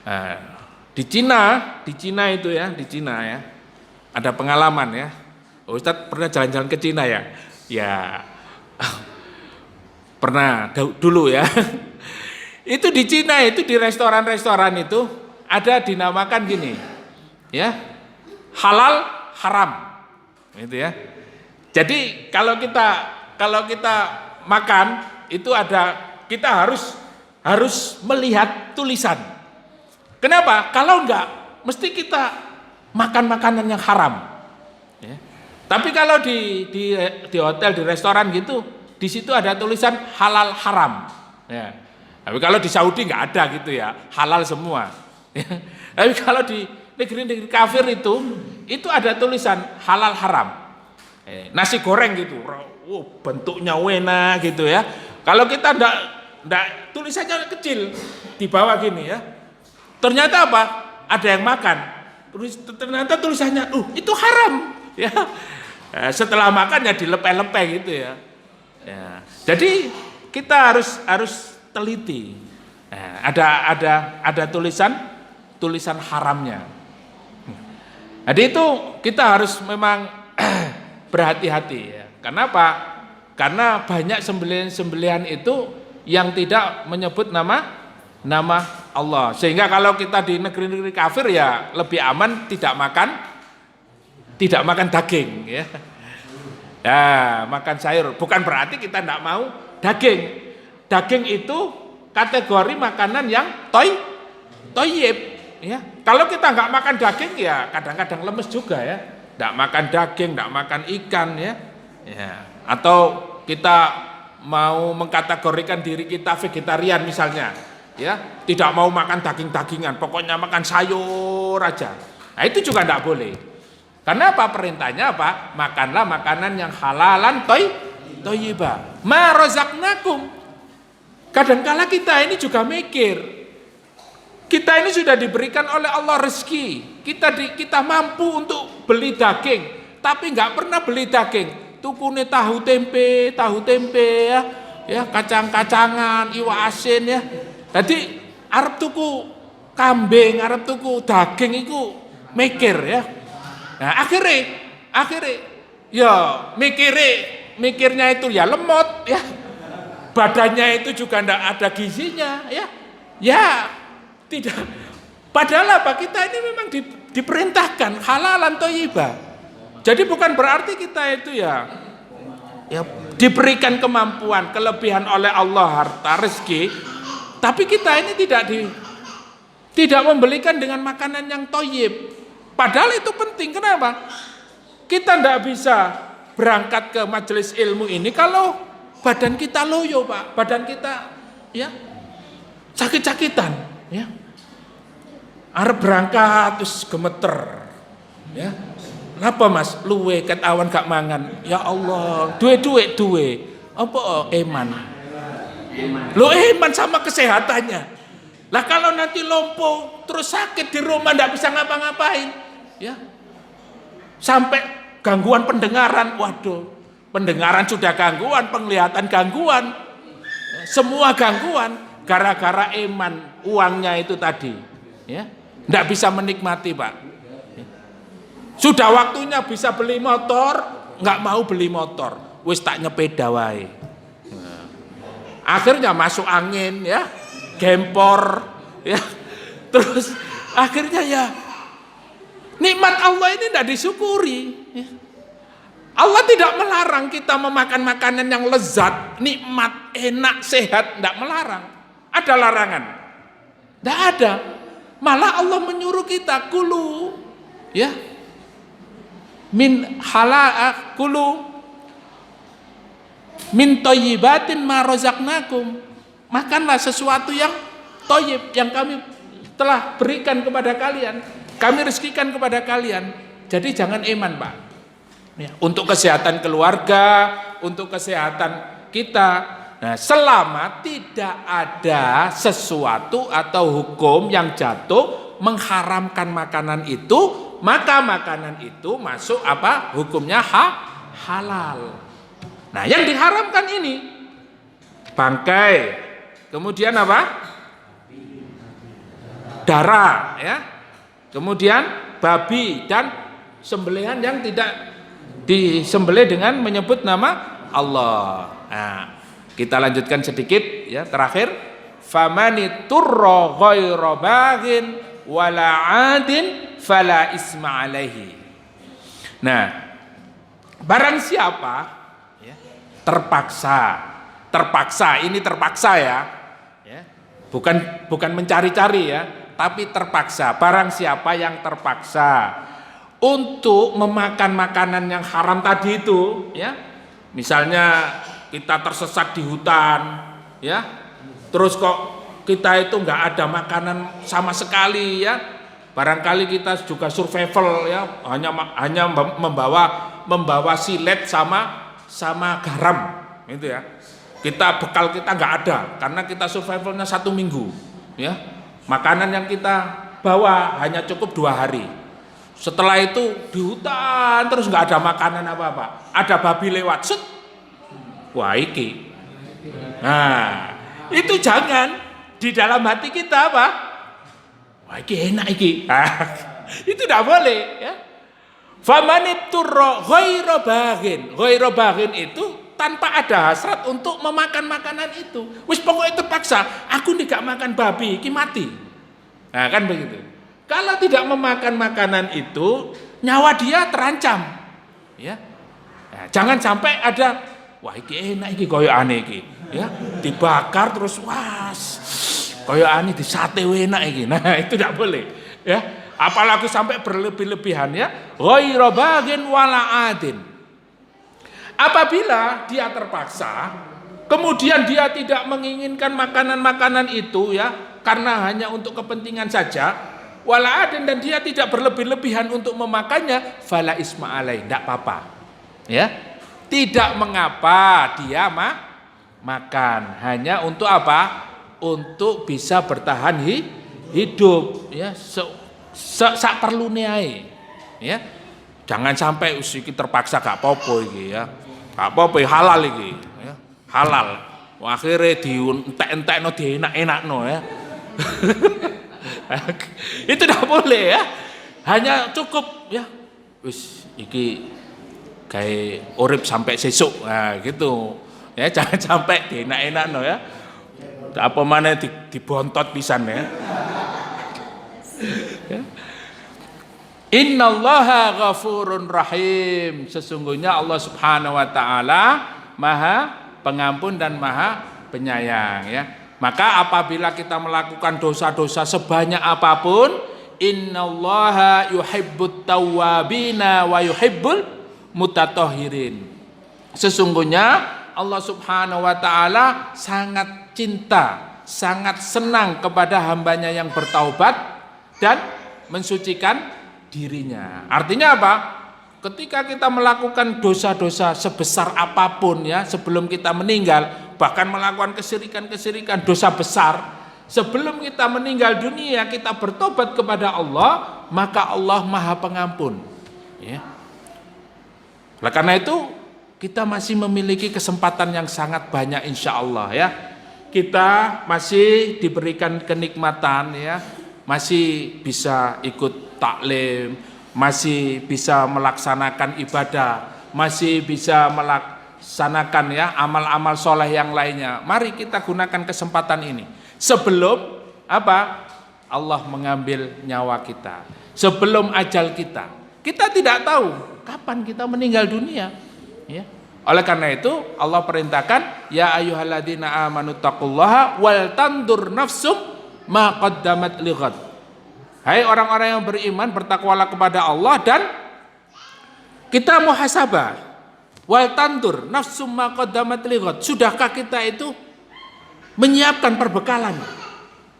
Nah, di Cina itu ya, di Cina ya. Ada pengalaman ya. Ustadz pernah jalan-jalan ke Cina ya? Ya, pernah dulu ya. Itu di Cina itu di restoran-restoran itu ada dinamakan gini, ya, halal haram, gitu ya. Jadi kalau kita makan itu kita harus melihat tulisan. Kenapa? Kalau enggak, mesti kita makan makanan yang haram. Ya. Tapi kalau di hotel, di restoran gitu, di situ ada tulisan halal haram. Ya. Tapi kalau di Saudi nggak ada gitu ya, halal semua. Ya. Tapi kalau di negeri-negeri kafir itu ada tulisan halal haram. Nasi goreng gitu, bentuknya wena gitu ya. Kalau kita ndak tulisannya kecil di bawah gini ya. Ternyata apa? Ada yang makan. ternyata tulisannya, itu haram, ya. Setelah makan ya dilepeh-lepeh gitu ya. Jadi kita harus teliti. Ada tulisan haramnya. Jadi itu kita harus memang berhati-hati ya. Kenapa? Karena banyak sembelihan itu yang tidak menyebut nama Allah. Sehingga kalau kita di negeri-negeri kafir ya lebih aman tidak makan daging ya. Ya, makan sayur. Bukan berarti kita tidak mau daging. Daging itu kategori makanan yang toyib ya. Kalau kita nggak makan daging ya kadang-kadang lemes juga ya. Nggak makan daging, nggak makan ikan ya. Atau kita mau mengkategorikan diri kita vegetarian misalnya, ya, tidak mau makan daging-dagingan, pokoknya makan sayur aja. Nah, itu juga tidak boleh. Karena apa? Perintahnya apa? Makanlah makanan yang halalan thayyibah. Ma razaqnakum. Kadangkala kita ini juga mikir, kita ini sudah diberikan oleh Allah rezeki, kita mampu untuk beli daging, tapi nggak pernah beli daging. Tukune tahu tempe ya kacang-kacangan, iwak asin ya. Jadi arep tuku kambing, arep tuku daging itu mikir ya. Nah, akhirnya ya mikirnya itu ya lemot ya. Badannya itu juga ndak ada gizinya ya. Ya, tidak. Padahal apa? Kita ini memang diperintahkan halalan thayyibah. Jadi bukan berarti kita itu ya diberikan kemampuan, kelebihan oleh Allah harta rezeki, tapi kita ini tidak membelikan dengan makanan yang thayyib. Padahal itu penting. Kenapa? Kita tidak bisa berangkat ke majelis ilmu ini kalau badan kita loyo, Pak. Badan kita ya sakit-sakitan, ya. Arep berangkat terus gemeter. Ya. Napa Mas? Luwe ket awan gak mangan. Ya Allah, duwe. Apa eman? Lo eman sama kesehatannya. Lah kalau nanti lumpuh terus sakit di rumah ndak bisa ngapa-ngapain, ya. Sampai gangguan pendengaran. Waduh, pendengaran sudah gangguan, penglihatan gangguan. Semua gangguan gara-gara eman uangnya itu tadi, ya. Ndak bisa menikmati, Pak. Sudah waktunya bisa beli motor, nggak mau beli motor, wis tak nyepeda wae. Akhirnya masuk angin ya, gempor ya. Terus akhirnya ya nikmat Allah ini tidak disyukuri. Ya. Allah tidak melarang kita memakan makanan yang lezat, nikmat, enak, sehat, tidak melarang. Ada larangan? Tidak ada. Malah Allah menyuruh kita kulu, ya. Min halal kulu min thayyibatin ma razaqnakum. Makanlah sesuatu yang thayyib yang kami telah berikan kepada kalian, kami rezekikan kepada kalian. Jadi jangan eman, Pak. Ya, untuk kesehatan keluarga, untuk kesehatan kita. Nah, selama tidak ada sesuatu atau hukum yang jatuh mengharamkan makanan itu, maka makanan itu masuk apa? Hukumnya halal. Nah, yang diharamkan ini bangkai, kemudian apa? Darah, ya. Kemudian babi dan sembelihan yang tidak disembelih dengan menyebut nama Allah. Nah, kita lanjutkan sedikit ya, terakhir. Famani turra ghairu baghin wala 'adin fala isma alaihi. Nah, barang siapa ya, terpaksa ini terpaksa ya, bukan mencari-cari ya, tapi terpaksa. Barang siapa yang terpaksa untuk memakan makanan yang haram tadi itu, ya, misalnya kita tersesat di hutan, ya, terus kok kita itu nggak ada makanan sama sekali ya. Barangkali kita juga survival ya, hanya membawa silet sama garam gitu ya. Bekal kita nggak ada karena kita survivalnya 1 minggu ya. Makanan yang kita bawa hanya cukup 2 hari. Setelah itu di hutan terus nggak ada makanan apa-apa. Ada babi lewat, set. Wah iki. Nah, itu jangan di dalam hati kita apa? Wah iki enak iki. Itu tidak boleh ya. Famanibturra ghairu baghin. Ghairu baghin itu tanpa ada hasrat untuk memakan makanan itu. Wis pokoknya terpaksa, aku tidak makan babi, iki mati. Nah, kan begitu. Kalau tidak memakan makanan itu, nyawa dia terancam. Ya. Nah, jangan sampai ada, wah iki enak iki koyo aneh iki, ya. Dibakar terus was. Koyo aneh disate enak iki. Nah, itu tidak boleh, ya. Apalagi sampai berlebih-lebihan ya. Ghairu baghin wala adin. Apabila dia terpaksa, kemudian dia tidak menginginkan makanan-makanan itu ya, karena hanya untuk kepentingan saja, wala adin, dan dia tidak berlebih-lebihan untuk memakannya, fala isma alaih, tidak apa-apa. Ya. Tidak mengapa dia makan, hanya untuk apa? Untuk bisa bertahan hidup ya, sak perlune ae. Ya. Jangan sampai iki terpaksa gak apa-apa iki ya. Gak apa-apa halal iki ya. Halal. Akhirnya dientek-entekno dienak-enakno ya. Itu tidak boleh ya. Hanya cukup ya. Wis iki kayak urip sampai sesuk. Nah, gitu. Ya, jangan sampai dienak-enakno ya. Apa mana dibontot pisan ya. Ya. Innallaha ghafurun rahim. Sesungguhnya Allah Subhanahu wa taala Maha Pengampun dan Maha Penyayang ya. Maka apabila kita melakukan dosa-dosa sebanyak apapun, innallaha yuhibbut tawwabina wa yuhibbul mutatahhirin. Sesungguhnya Allah Subhanahu wa taala sangat cinta, sangat senang kepada hambanya yang bertaubat dan mensucikan dirinya. Artinya apa? Ketika kita melakukan dosa-dosa sebesar apapun ya, sebelum kita meninggal, bahkan melakukan kesirikan-kesirikan dosa besar, sebelum kita meninggal dunia kita bertobat kepada Allah, maka Allah Maha Pengampun. Ya. Nah, karena itu kita masih memiliki kesempatan yang sangat banyak insya Allah ya. Kita masih diberikan kenikmatan ya, masih bisa ikut taklim, masih bisa melaksanakan ibadah, masih bisa melaksanakan ya amal-amal soleh yang lainnya. Mari kita gunakan kesempatan ini sebelum apa? Allah mengambil nyawa kita, sebelum ajal kita. Kita tidak tahu kapan kita meninggal dunia. Ya. Oleh karena itu Allah perintahkan, ya ayyuhalladzina amanu taqullaha wal tandur nafsum ma qaddamat lighad. Hai orang-orang yang beriman, bertakwalah kepada Allah dan kita muhasabah. Wal tandur nafsum ma qaddamat lighad. Sudahkah kita itu menyiapkan perbekalan?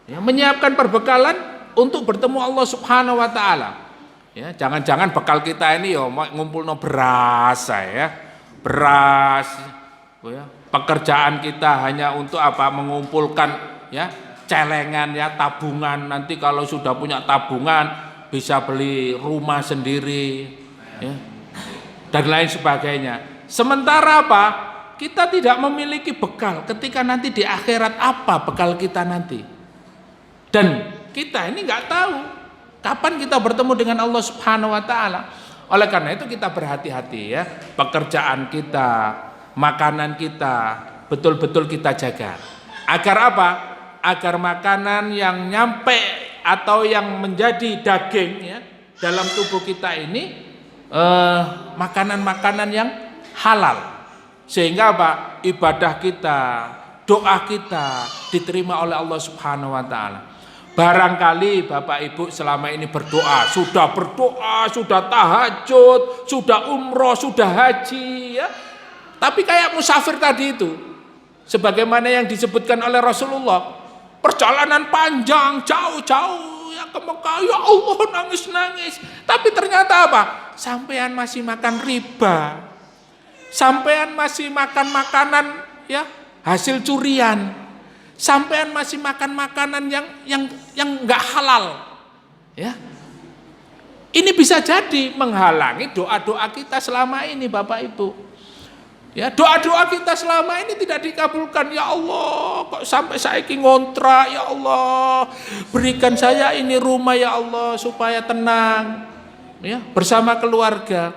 Ya, menyiapkan perbekalan untuk bertemu Allah Subhanahu wa taala. Ya, jangan-jangan bekal kita ini yo ngumpulno beras ya. Beras ya. Pekerjaan kita hanya untuk apa? Mengumpulkan ya celengan ya, tabungan. Nanti kalau sudah punya tabungan bisa beli rumah sendiri ya, dan lain sebagainya. Sementara apa? Kita tidak memiliki bekal ketika nanti di akhirat apa bekal kita nanti. Dan kita ini nggak tahu kapan kita bertemu dengan Allah Subhanahu wa taala. Oleh karena itu kita berhati-hati ya, pekerjaan kita, makanan kita betul-betul kita jaga. Agar apa? Agar makanan yang nyampe atau yang menjadi daging ya dalam tubuh kita ini makanan-makanan yang halal, sehingga apa? Ibadah kita, doa kita diterima oleh Allah Subhanahu wa taala. Barangkali Bapak Ibu selama ini berdoa, sudah tahajud, sudah umroh, sudah haji ya. Tapi kayak musafir tadi itu, sebagaimana yang disebutkan oleh Rasulullah, perjalanan panjang jauh-jauh ya ke Mekah, ya Allah nangis-nangis. Tapi ternyata apa? Sampean masih makan riba. Sampean masih makan makanan ya hasil curian. Sampean masih makan makanan yang enggak halal. Ya. Ini bisa jadi menghalangi doa-doa kita selama ini Bapak Ibu. Ya, doa-doa kita selama ini tidak dikabulkan. Ya Allah, kok sampai saya ngontrak, ya Allah, berikan saya ini rumah ya Allah supaya tenang, ya, bersama keluarga.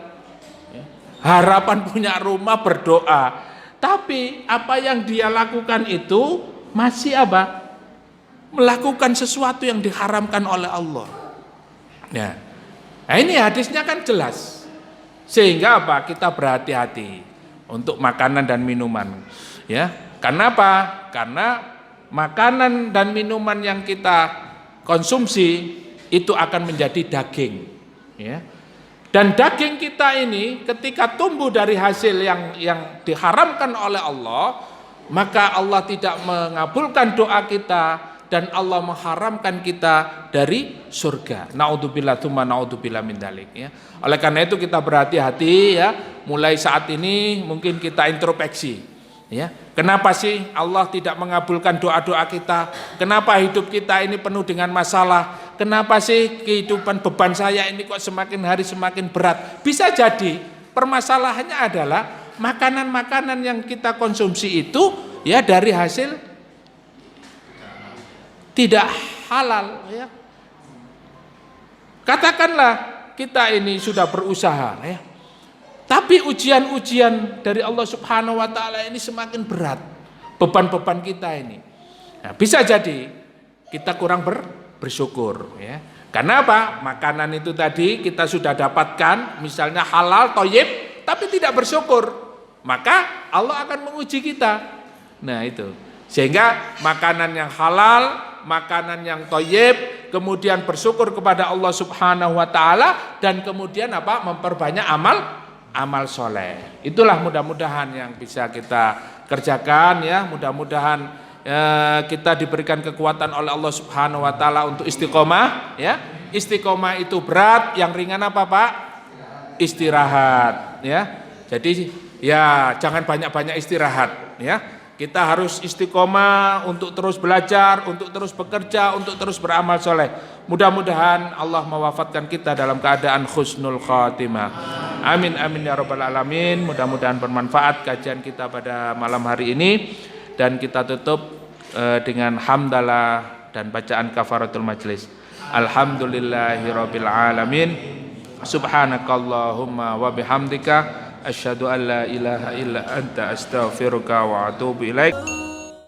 Ya, harapan punya rumah, berdoa. Tapi apa yang dia lakukan itu masih apa? Melakukan sesuatu yang diharamkan oleh Allah. Ya. Nah, ini hadisnya kan jelas. Sehingga apa? Kita berhati-hati untuk makanan dan minuman. Ya. Karena apa? Karena makanan dan minuman yang kita konsumsi itu akan menjadi daging. Ya. Dan daging kita ini ketika tumbuh dari hasil yang diharamkan oleh Allah, maka Allah tidak mengabulkan doa kita dan Allah mengharamkan kita dari surga. Naudzubillah tsumma naudzubillah min dzalik, ya. Oleh karena itu kita berhati-hati, ya. Mulai saat ini mungkin kita introspeksi, ya. Kenapa sih Allah tidak mengabulkan doa-doa kita? Kenapa hidup kita ini penuh dengan masalah? Kenapa sih kehidupan beban saya ini kok semakin hari semakin berat? Bisa jadi permasalahannya adalah makanan-makanan yang kita konsumsi itu ya dari hasil tidak halal, ya. Katakanlah kita ini sudah berusaha, ya. Tapi ujian-ujian dari Allah Subhanahu wa taala ini semakin berat. Beban-beban kita ini. Nah, bisa jadi kita kurang bersyukur, ya. Karena apa? Makanan itu tadi kita sudah dapatkan, misalnya halal, thayyib, tapi tidak bersyukur. Maka Allah akan menguji kita. Nah, itu. Sehingga makanan yang halal, makanan yang thayyib, kemudian bersyukur kepada Allah Subhanahu wa taala dan kemudian apa? Memperbanyak amal soleh. Itulah mudah-mudahan yang bisa kita kerjakan, ya. Mudah-mudahan kita diberikan kekuatan oleh Allah Subhanahu wa taala untuk istiqomah, ya. Istiqomah itu berat, yang ringan apa, Pak? Istirahat, ya. Jadi ya jangan banyak-banyak istirahat, ya. Kita harus istiqomah untuk terus belajar, untuk terus bekerja, untuk terus beramal soleh. Mudah-mudahan Allah mewafatkan kita dalam keadaan husnul khatimah. Amin amin ya rabbal alamin. Mudah-mudahan bermanfaat kajian kita pada malam hari ini. Dan kita tutup dengan hamdalah dan bacaan kafaratul majlis. Alhamdulillahi rabbil alamin. Subhanakallahumma wa bihamdika asyhadu an la ilaha illa anta astaghfiruka wa atubu ilaik.